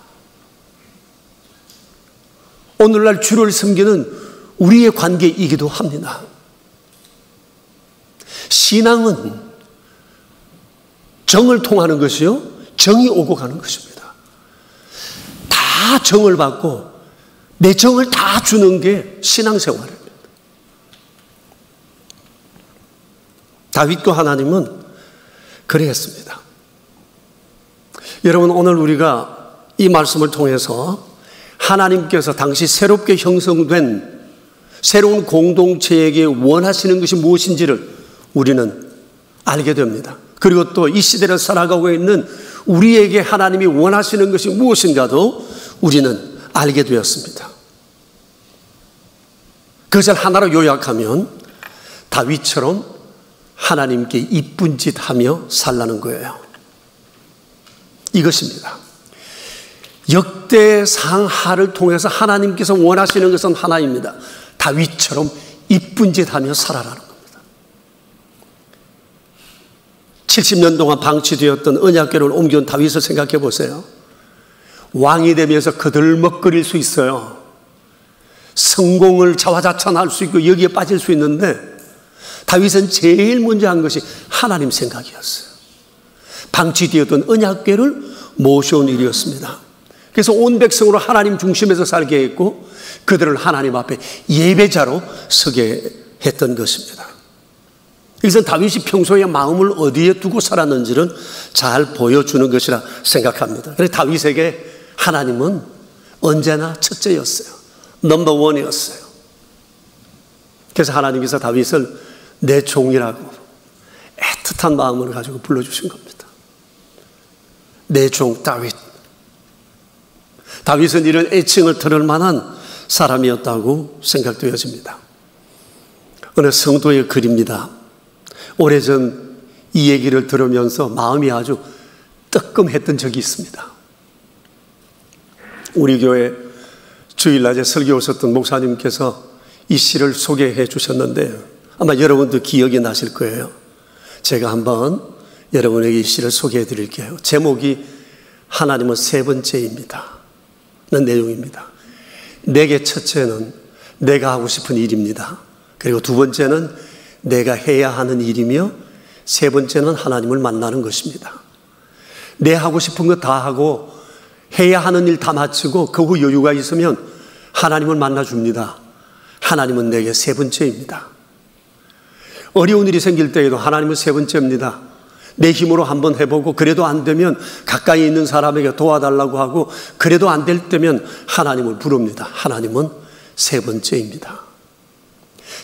오늘날 주를 섬기는 우리의 관계이기도 합니다. 신앙은 정을 통하는 것이요, 정이 오고 가는 것입니다. 다 정을 받고 내 정을 다 주는 게 신앙생활입니다. 다윗과 하나님은 그랬습니다. 여러분, 오늘 우리가 이 말씀을 통해서 하나님께서 당시 새롭게 형성된 새로운 공동체에게 원하시는 것이 무엇인지를 우리는 알게 됩니다. 그리고 또 이 시대를 살아가고 있는 우리에게 하나님이 원하시는 것이 무엇인가도 우리는 알게 되었습니다. 그것을 하나로 요약하면 다윗처럼 하나님께 이쁜 짓 하며 살라는 거예요. 이것입니다. 역대상하를 통해서 하나님께서 원하시는 것은 하나입니다. 다윗처럼 이쁜 짓 하며 살아라는 겁니다. 70년 동안 방치되었던 언약궤를 옮겨온 다윗을 생각해 보세요. 왕이 되면서 거들먹거릴 수 있어요. 성공을 자화자찬할 수 있고 여기에 빠질 수 있는데 다윗은 제일 먼저 한 것이 하나님 생각이었어요. 방치되었던 언약궤를 모셔온 일이었습니다. 그래서 온 백성으로 하나님 중심에서 살게 했고 그들을 하나님 앞에 예배자로 서게 했던 것입니다. 여기서 다윗이 평소에 마음을 어디에 두고 살았는지를 잘 보여주는 것이라 생각합니다. 그래서 다윗에게 하나님은 언제나 첫째였어요. 넘버원이었어요. 그래서 하나님께서 다윗을 내 종이라고 애틋한 마음을 가지고 불러주신 겁니다. 내 종 다윗. 다윗은 이런 애칭을 들을 만한 사람이었다고 생각되어집니다. 어느 성도의 글입니다. 오래전 이 얘기를 들으면서 마음이 아주 뜨끔했던 적이 있습니다. 우리 교회 주일날에 설교 오셨던 목사님께서 이 시를 소개해 주셨는데 아마 여러분도 기억이 나실 거예요. 제가 한번 여러분에게 이 시를 소개해 드릴게요. 제목이 하나님은 세 번째입니다 는 내용입니다. 내게 첫째는 내가 하고 싶은 일입니다. 그리고 두 번째는 내가 해야 하는 일이며 세 번째는 하나님을 만나는 것입니다. 내 하고 싶은 거 다 하고 해야 하는 일 다 마치고 그 후 여유가 있으면 하나님을 만나줍니다. 하나님은 내게 세 번째입니다. 어려운 일이 생길 때에도 하나님은 세 번째입니다. 내 힘으로 한번 해보고 그래도 안 되면 가까이 있는 사람에게 도와달라고 하고 그래도 안 될 때면 하나님을 부릅니다. 하나님은 세 번째입니다.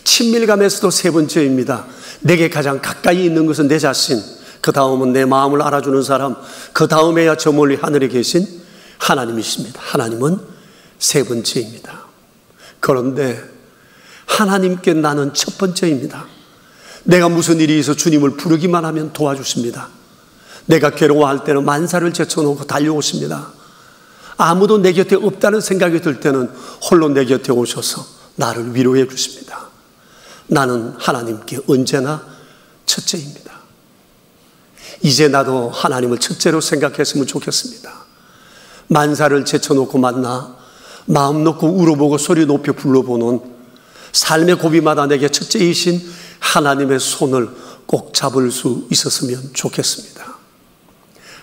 친밀감에서도 세 번째입니다. 내게 가장 가까이 있는 것은 내 자신, 그 다음은 내 마음을 알아주는 사람, 그 다음에야 저 멀리 하늘에 계신 하나님이십니다. 하나님은 세 번째입니다. 그런데 하나님께 나는 첫 번째입니다. 내가 무슨 일이 있어 주님을 부르기만 하면 도와주십니다. 내가 괴로워할 때는 만사를 제쳐놓고 달려오십니다. 아무도 내 곁에 없다는 생각이 들 때는 홀로 내 곁에 오셔서 나를 위로해 주십니다. 나는 하나님께 언제나 첫째입니다. 이제 나도 하나님을 첫째로 생각했으면 좋겠습니다. 만사를 제쳐놓고 만나 마음 놓고 울어보고 소리 높여 불러보는 삶의 고비마다 내게 첫째이신 하나님의 손을 꼭 잡을 수 있었으면 좋겠습니다.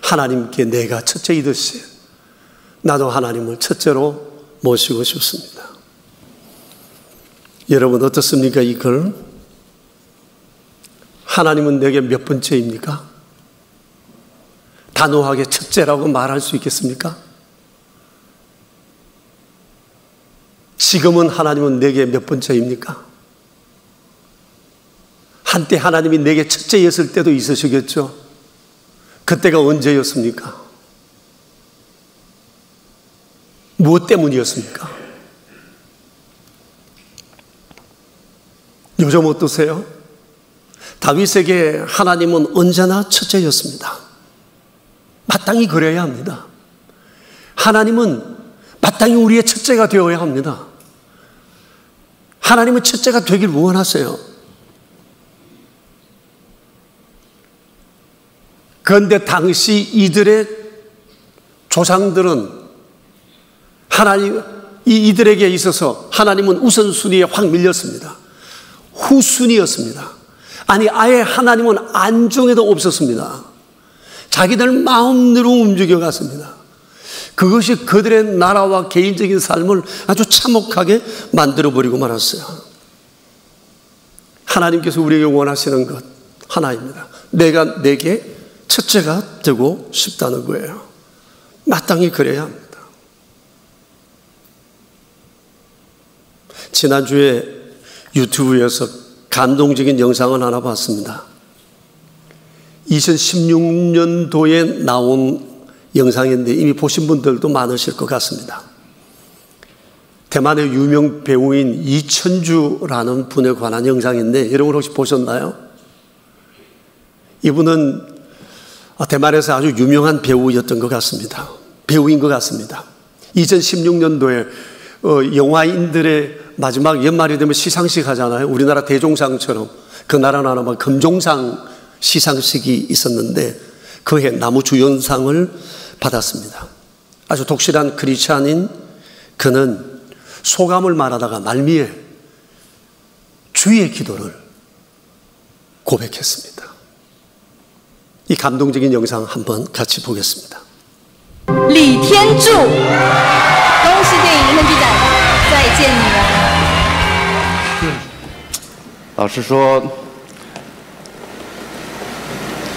하나님께 내가 첫째이듯이 나도 하나님을 첫째로 모시고 싶습니다. 여러분 어떻습니까? 이 글 하나님은 내게 몇 번째입니까? 단호하게 첫째라고 말할 수 있겠습니까? 지금은 하나님은 내게 몇 번째입니까? 한때 하나님이 내게 첫째였을 때도 있으시겠죠? 그때가 언제였습니까? 무엇 때문이었습니까? 요즘 어떠세요? 다윗에게 하나님은 언제나 첫째였습니다. 마땅히 그래야 합니다. 하나님은 마땅히 우리의 첫째가 되어야 합니다. 하나님은 첫째가 되길 원하세요. 그런데 당시 이들의 조상들은 이들에게 있어서 하나님은 우선순위에 확 밀렸습니다. 후순위였습니다. 아니 아예 하나님은 안중에도 없었습니다. 자기들 마음대로 움직여갔습니다. 그것이 그들의 나라와 개인적인 삶을 아주 참혹하게 만들어버리고 말았어요. 하나님께서 우리에게 원하시는 것 하나입니다. 내가 내게 첫째가 되고 싶다는 거예요. 마땅히 그래야 합니다. 지난주에 유튜브에서 감동적인 영상을 하나 봤습니다. 2016년도에 나온 영상인데 이미 보신 분들도 많으실 것 같습니다. 대만의 유명 배우인 이천주라는 분에 관한 영상인데 여러분 혹시 보셨나요? 이분은 대만에서 아주 유명한 배우였던 것 같습니다. 배우인 것 같습니다. 2016년도에 영화인들의 마지막 연말이 되면 시상식 하잖아요. 우리나라 대종상처럼 그 나라는 아마 금종상 시상식이 있었는데 그해 나무주연상을 받았습니다. 아주 독실한 크리스찬인 그는 소감을 말하다가 말미에 주의 기도를 고백했습니다. 이 감동적인 영상 한번 같이 보겠습니다. 李天柱，恭喜电影银河剧展再见你了。老实说，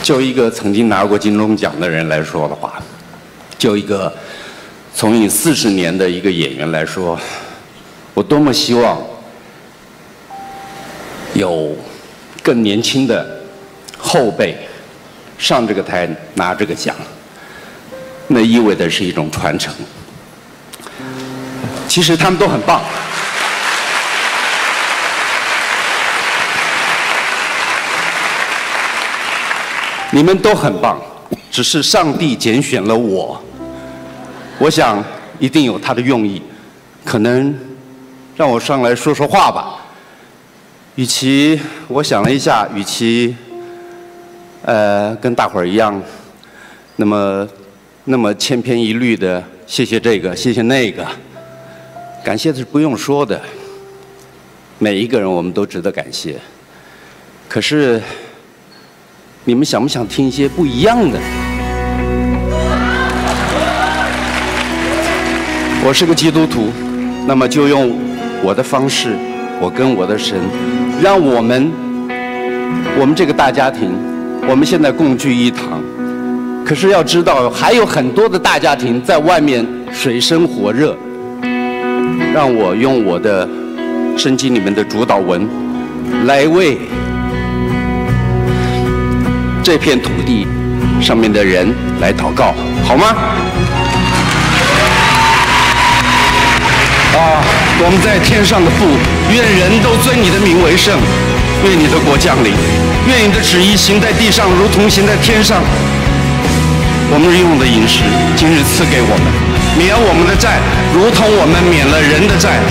就一个曾经拿过金钟奖的人来说的话，就一个从影40年的一个演员来说，我多么希望有更年轻的后辈上这个台拿这个奖。那意味的是一种传承。其实他们都很棒，你们都很棒，只是上帝拣选了我。我想一定有他的用意，可能让我上来说说话吧。与其我想了一下，与其跟大伙儿一样，那么千篇一律的谢谢这个谢谢那个，感谢的是不用说的，每一个人我们都值得感谢。可是你们想不想听一些不一样的？我是个基督徒，那么就用我的方式，我跟我的神，让我们这个大家庭，我们现在共聚一堂。可是要知道，还有很多的大家庭在外面水深火热。让我用我的圣经里面的主导文，来为这片土地上面的人来祷告，好吗？我们在天上的父，愿人都尊你的名为圣，愿你的国降临，愿你的旨意行在地上，如同行在天上。我们日用的饮食，今日赐给我们，免我们的债，如同我们免了人的债，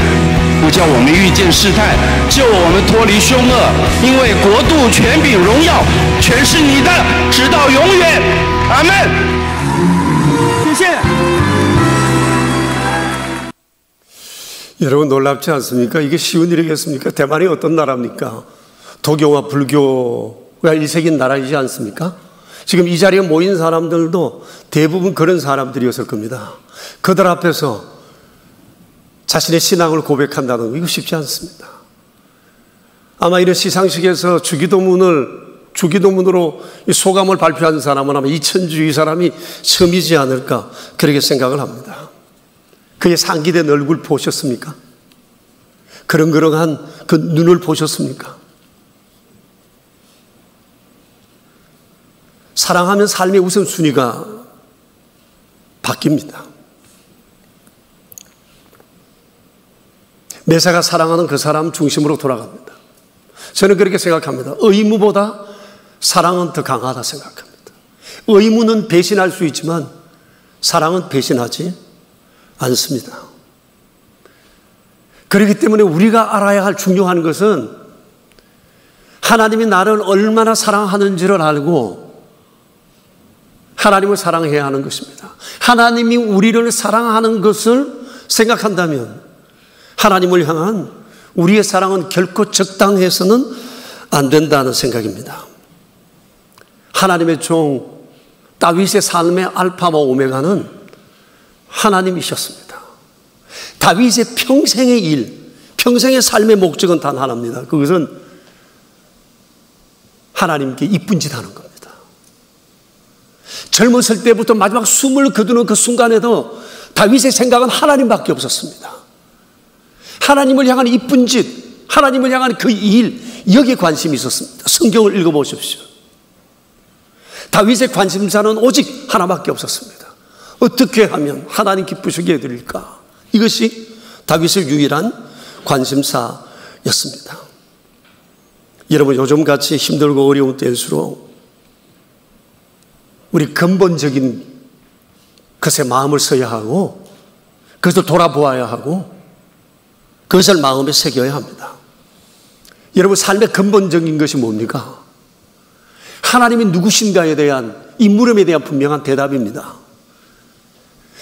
不叫我们遇见试探，救我们脱离凶恶。因为国度、权柄、荣耀，全是你的，直到永远。阿们。谢谢。 여러분 놀랍지 않습니까? 이게 쉬운 일이겠습니까? 대만이 어떤 나라입니까? 도교와 불교가 일색인 나라이지 않습니까? 지금 이 자리에 모인 사람들도 대부분 그런 사람들이었을 겁니다. 그들 앞에서 자신의 신앙을 고백한다는 거 이거 쉽지 않습니다. 아마 이런 시상식에서 주기도문으로 소감을 발표한 사람은 아마 이천주 이 사람이 처음이지 않을까 그렇게 생각을 합니다. 그의 상기된 얼굴 보셨습니까? 그렁그렁한 그 눈을 보셨습니까? 사랑하면 삶의 우선순위가 바뀝니다. 매사가 사랑하는 그 사람 중심으로 돌아갑니다. 저는 그렇게 생각합니다. 의무보다 사랑은 더 강하다 생각합니다. 의무는 배신할 수 있지만 사랑은 배신하지 않습니다. 그렇기 때문에 우리가 알아야 할 중요한 것은 하나님이 나를 얼마나 사랑하는지를 알고 하나님을 사랑해야 하는 것입니다. 하나님이 우리를 사랑하는 것을 생각한다면 하나님을 향한 우리의 사랑은 결코 적당해서는 안 된다는 생각입니다. 하나님의 종 다윗의 삶의 알파와 오메가는 하나님이셨습니다. 다윗의 평생의 일, 평생의 삶의 목적은 단 하나입니다. 그것은 하나님께 이쁜 짓 하는 겁니다. 젊었을 때부터 마지막 숨을 거두는 그 순간에도 다윗의 생각은 하나님밖에 없었습니다. 하나님을 향한 이쁜 짓, 하나님을 향한 그 일, 여기에 관심이 있었습니다. 성경을 읽어보십시오. 다윗의 관심사는 오직 하나밖에 없었습니다. 어떻게 하면 하나님 기쁘시게 해드릴까? 이것이 다윗의 유일한 관심사였습니다. 여러분, 요즘같이 힘들고 어려운 때일수록 우리 근본적인 것에 마음을 써야 하고 그것을 돌아보아야 하고 그것을 마음에 새겨야 합니다. 여러분, 삶의 근본적인 것이 뭡니까? 하나님이 누구신가에 대한 이 물음에 대한 분명한 대답입니다.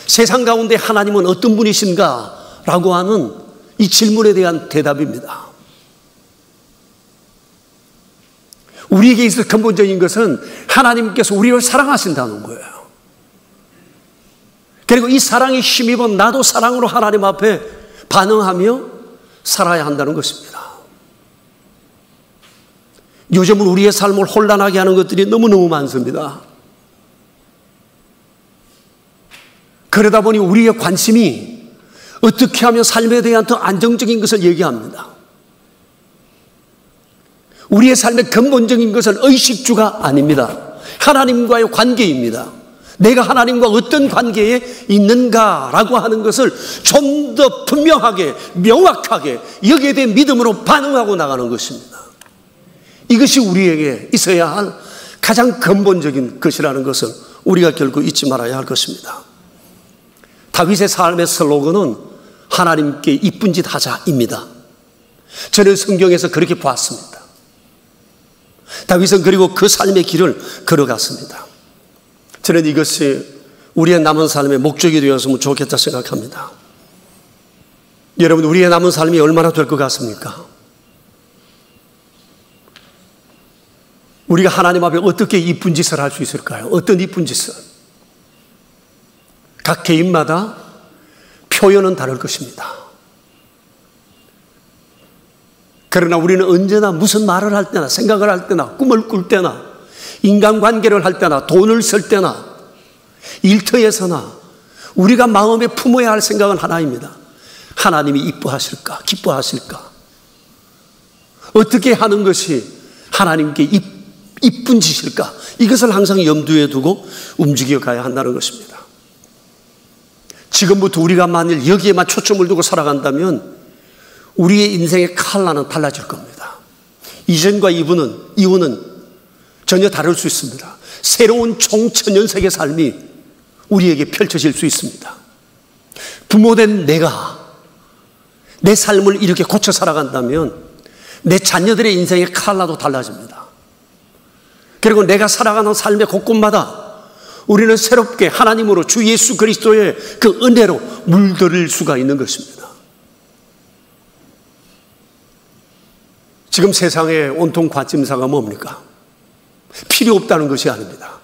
세상 가운데 하나님은 어떤 분이신가? 라고 하는 이 질문에 대한 대답입니다. 우리에게 있어 근본적인 것은 하나님께서 우리를 사랑하신다는 거예요. 그리고 이 사랑에 힘입어 나도 사랑으로 하나님 앞에 반응하며 살아야 한다는 것입니다. 요즘은 우리의 삶을 혼란하게 하는 것들이 너무너무 많습니다. 그러다 보니 우리의 관심이 어떻게 하면 삶에 대한 더 안정적인 것을 얘기합니다. 우리의 삶의 근본적인 것은 의식주가 아닙니다. 하나님과의 관계입니다. 내가 하나님과 어떤 관계에 있는가라고 하는 것을 좀 더 분명하게, 명확하게 여기에 대한 믿음으로 반응하고 나가는 것입니다. 이것이 우리에게 있어야 할 가장 근본적인 것이라는 것을 우리가 결코 잊지 말아야 할 것입니다. 다윗의 삶의 슬로건은 하나님께 이쁜 짓 하자입니다. 저는 성경에서 그렇게 보았습니다. 다윗은 그리고 그 삶의 길을 걸어갔습니다. 저는 이것이 우리의 남은 삶의 목적이 되었으면 좋겠다 생각합니다. 여러분, 우리의 남은 삶이 얼마나 될 것 같습니까? 우리가 하나님 앞에 어떻게 이쁜 짓을 할 수 있을까요? 어떤 이쁜 짓을? 각 개인마다 표현은 다를 것입니다. 그러나 우리는 언제나 무슨 말을 할 때나 생각을 할 때나 꿈을 꿀 때나 인간관계를 할 때나 돈을 쓸 때나 일터에서나 우리가 마음에 품어야 할 생각은 하나입니다. 하나님이 이뻐하실까? 기뻐하실까? 어떻게 하는 것이 하나님께 이쁜 짓일까? 이것을 항상 염두에 두고 움직여 가야 한다는 것입니다. 지금부터 우리가 만일 여기에만 초점을 두고 살아간다면 우리의 인생의 칼라는 달라질 겁니다. 이전과 이후는 전혀 다를 수 있습니다. 새로운 총천연색의 삶이 우리에게 펼쳐질 수 있습니다. 부모된 내가 내 삶을 이렇게 고쳐 살아간다면 내 자녀들의 인생의 칼라도 달라집니다. 그리고 내가 살아가는 삶의 곳곳마다 우리는 새롭게 하나님으로 주 예수 그리스도의 그 은혜로 물들일 수가 있는 것입니다. 지금 세상의 온통 관심사가 뭡니까? 필요 없다는 것이 아닙니다.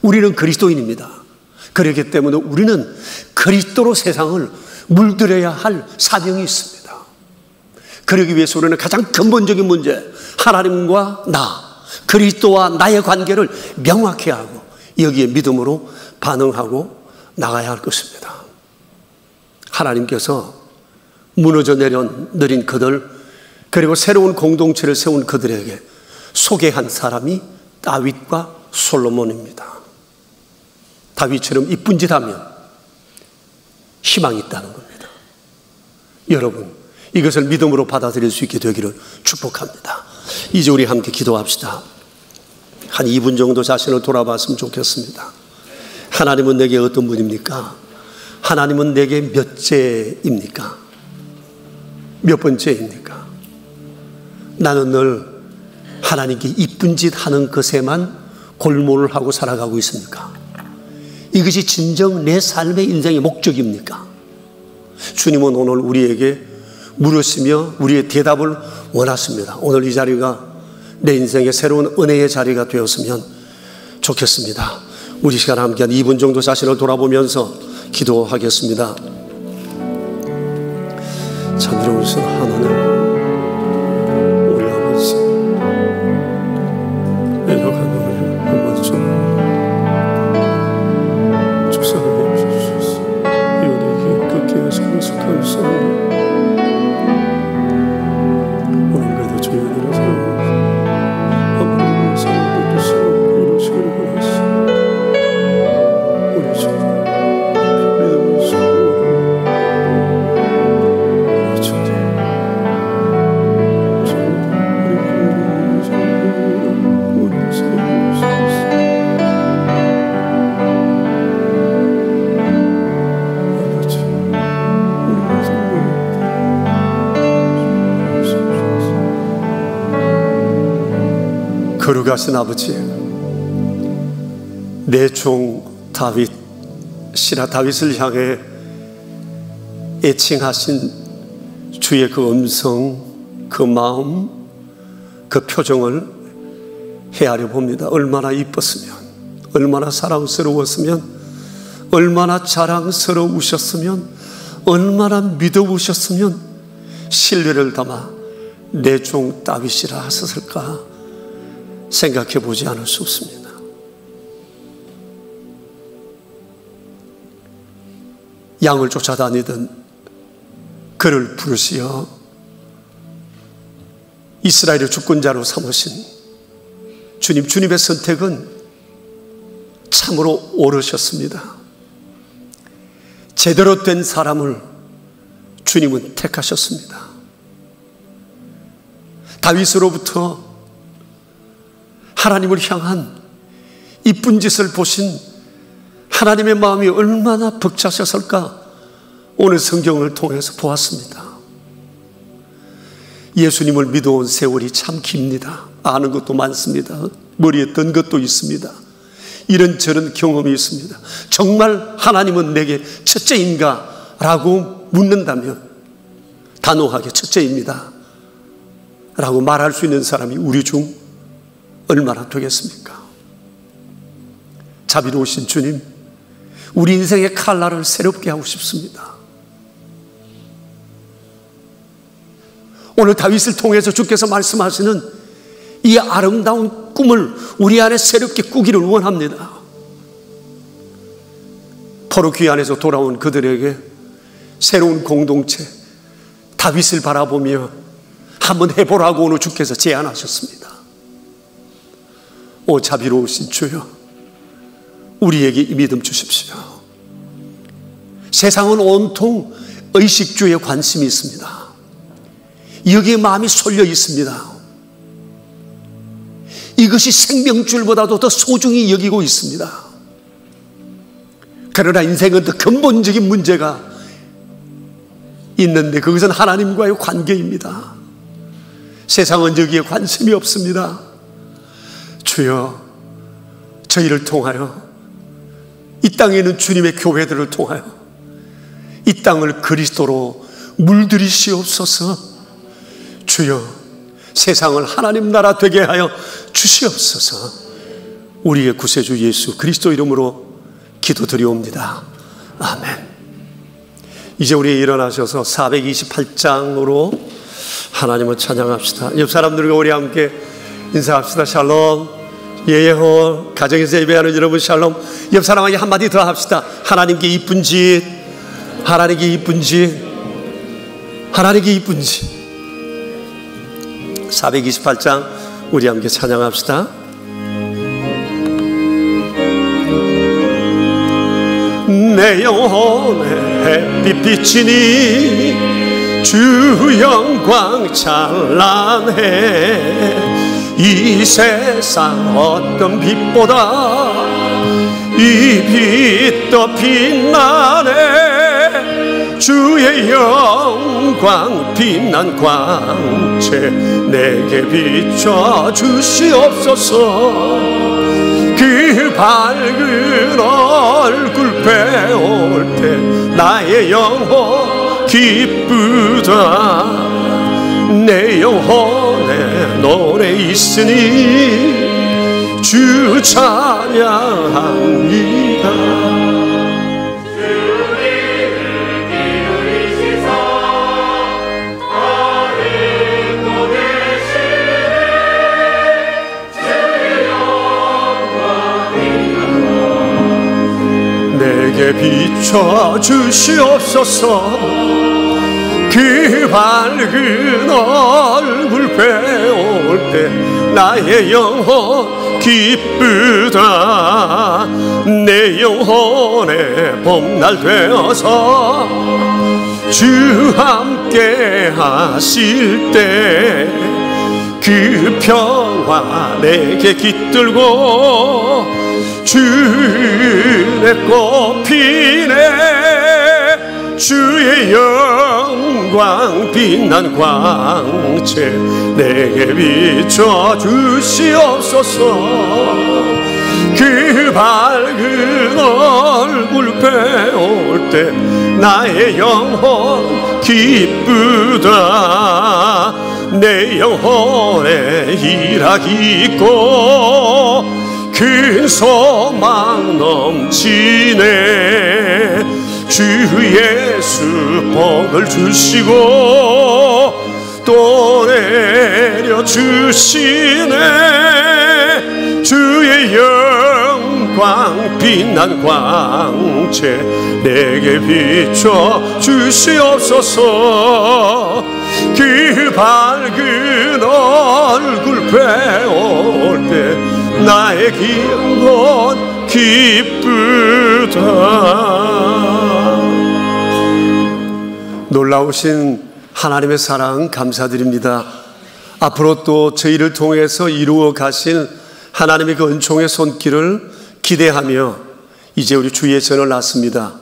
우리는 그리스도인입니다. 그렇기 때문에 우리는 그리스도로 세상을 물들여야 할 사명이 있습니다. 그러기 위해서 우리는 가장 근본적인 문제, 하나님과 나, 그리스도와 나의 관계를 명확히 하고 여기에 믿음으로 반응하고 나가야 할 것입니다. 하나님께서 무너져 내린 그들, 그리고 새로운 공동체를 세운 그들에게 소개한 사람이 다윗과 솔로몬입니다. 다윗처럼 이쁜 짓 하면 희망이 있다는 겁니다. 여러분, 이것을 믿음으로 받아들일 수 있게 되기를 축복합니다. 이제 우리 함께 기도합시다. 한 2분 정도 자신을 돌아봤으면 좋겠습니다. 하나님은 내게 어떤 분입니까? 하나님은 내게 몇째입니까? 몇 번째입니까? 나는 늘 하나님께 이쁜 짓 하는 것에만 골몰을 하고 살아가고 있습니까? 이것이 진정 내 삶의 인생의 목적입니까? 주님은 오늘 우리에게 물으시며 우리의 대답을 원하십니다. 오늘 이 자리가 내 인생의 새로운 은혜의 자리가 되었으면 좋겠습니다. 우리 시간 함께 한 2분 정도 자신을 돌아보면서 기도하겠습니다. 자비로우신 하나님, 우리 아버지, 내려간 우리 한번 좀 축사하여 주시옵소서. 이웃에게 끝게 하시고 감사합니다. 오늘 그래도 저희 은혜를 사랑하면서 아버지의 사랑을 베푸시고 이루시길 원하시오. 우리 주 믿음을 주시고 거룩하신 아버지, 내 종 다윗이라 다윗을 향해 애칭하신 주의 그 음성, 그 마음, 그 표정을 헤아려 봅니다. 얼마나 이뻤으면, 얼마나 사랑스러웠으면, 얼마나 자랑스러우셨으면, 얼마나 믿어보셨으면 신뢰를 담아 내 종 다윗이라 하셨을까 생각해 보지 않을 수 없습니다. 양을 쫓아다니던 그를 부르시어 이스라엘의 주권자로 삼으신 주님, 주님의 선택은 참으로 옳으셨습니다. 제대로 된 사람을 주님은 택하셨습니다. 다윗으로부터 하나님을 향한 이쁜 짓을 보신 하나님의 마음이 얼마나 벅차셨을까 오늘 성경을 통해서 보았습니다. 예수님을 믿어온 세월이 참 깁니다. 아는 것도 많습니다. 머리에 든 것도 있습니다. 이런저런 경험이 있습니다. 정말 하나님은 내게 첫째인가? 라고 묻는다면 단호하게 첫째입니다 라고 말할 수 있는 사람이 우리 중 얼마나 되겠습니까? 자비로우신 주님, 우리 인생의 칼날을 새롭게 하고 싶습니다. 오늘 다윗을 통해서 주께서 말씀하시는 이 아름다운 꿈을 우리 안에 새롭게 꾸기를 원합니다. 포로 귀환에서 돌아온 그들에게 새로운 공동체 다윗을 바라보며 한번 해보라고 오늘 주께서 제안하셨습니다. 오 자비로우신 주여, 우리에게 이 믿음 주십시오. 세상은 온통 의식주에 관심이 있습니다. 여기에 마음이 쏠려 있습니다. 이것이 생명줄보다도 더 소중히 여기고 있습니다. 그러나 인생은 더 근본적인 문제가 있는데 그것은 하나님과의 관계입니다. 세상은 여기에 관심이 없습니다. 주여, 저희를 통하여 이 땅에 있는 주님의 교회들을 통하여 이 땅을 그리스도로 물들이시옵소서. 주여, 세상을 하나님 나라 되게 하여 주시옵소서. 우리의 구세주 예수 그리스도 이름으로 기도드리옵니다. 아멘. 이제 우리 일어나셔서 428장으로 하나님을 찬양합시다. 옆 사람들과 우리 함께 인사합시다. 샬롬. 예예호. 가정에서 예배하는 여러분 샬롬. 옆 사람에게 한마디 더 합시다. 하나님께 이쁜 짓, 하나님께 이쁜 짓, 하나님께 이쁜 짓. 428장 우리 함께 찬양합시다. 내 영혼에 햇빛 비치니 주 영광 찬란해. 이 세상 어떤 빛보다 이 빛 더 빛나네. 주의 영광 빛난 광채 내게 비춰 주시옵소서. 그 밝은 얼굴 배울 때 나의 영혼 기쁘다. 내 영혼에 노래 있으니 주 찬양합니다. 내게 비춰 주시옵소서. 그 밝은 얼굴 배울 때 나의 영혼 기쁘다. 내 영혼의 봄날 되어서 주 함께 하실 때 그 평화 내게 깃들고 주의 꽃 피네. 주의 영광 빛난 광채 내게 비춰 주시옵소서. 그 밝은 얼굴 배울 때 나의 영혼 기쁘다. 내 영혼에 희락이 있고 큰 소망 넘치네. 주 예수 복을 주시고 또 내려주시네. 주의 영광 빛난 광채 내게 비춰 주시옵소서. 그 밝은 얼굴 배울 때 나의 영혼 기쁘다. 놀라우신 하나님의 사랑 감사드립니다. 앞으로 또 저희를 통해서 이루어 가실 하나님의 그 은총의 손길을 기대하며 이제 우리 주의 전을 낳습니다.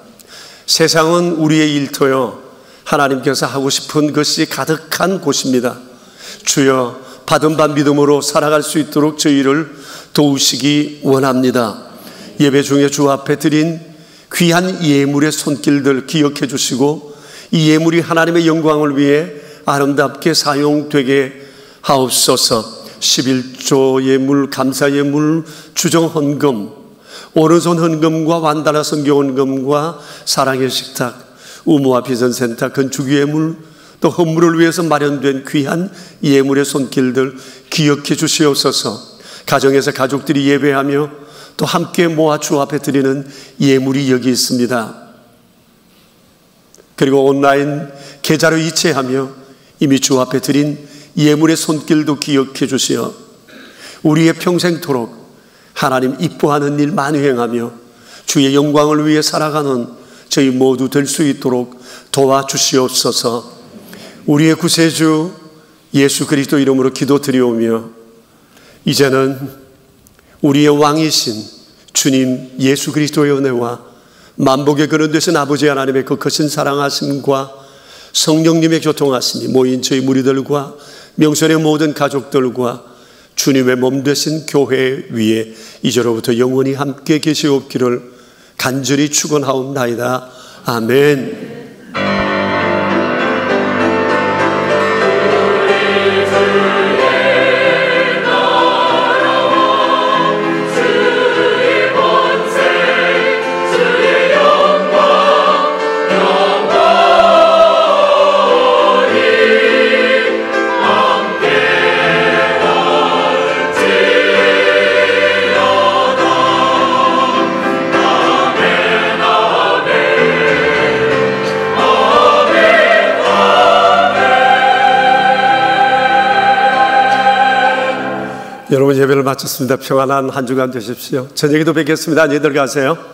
세상은 우리의 일터요 하나님께서 하고 싶은 것이 가득한 곳입니다. 주여 받은 바 믿음으로 살아갈 수 있도록 저희를 도우시기 원합니다. 예배 중에 주 앞에 드린 귀한 예물의 손길들 기억해 주시고 이 예물이 하나님의 영광을 위해 아름답게 사용되게 하옵소서. 11조 예물, 감사 예물, 주정 헌금, 오른손 헌금과 완달라 선교 헌금과 사랑의 식탁, 우모와 비전센터 건축 예물, 또 헌물을 위해서 마련된 귀한 예물의 손길들 기억해 주시옵소서. 가정에서 가족들이 예배하며 또 함께 모아 주 앞에 드리는 예물이 여기 있습니다. 그리고 온라인 계좌로 이체하며 이미 주 앞에 드린 예물의 손길도 기억해 주시어 우리의 평생토록 하나님 이뻐하는 일 많이 행하며 주의 영광을 위해 살아가는 저희 모두 될 수 있도록 도와주시옵소서. 우리의 구세주 예수 그리스도 이름으로 기도드리오며 이제는 우리의 왕이신 주님 예수 그리스도의 은혜와 만복의 근원 되신 아버지 하나님의 그 크신 사랑하심과 성령님의 교통하심이 모인 저희 무리들과 명선의 모든 가족들과 주님의 몸 되신 교회 위에 이제로부터 영원히 함께 계시옵기를 간절히 축원하옵나이다. 아멘. 여러분 예배를 마쳤습니다. 평안한 한 주간 되십시오. 저녁에도 뵙겠습니다. 안녕히 들어가세요.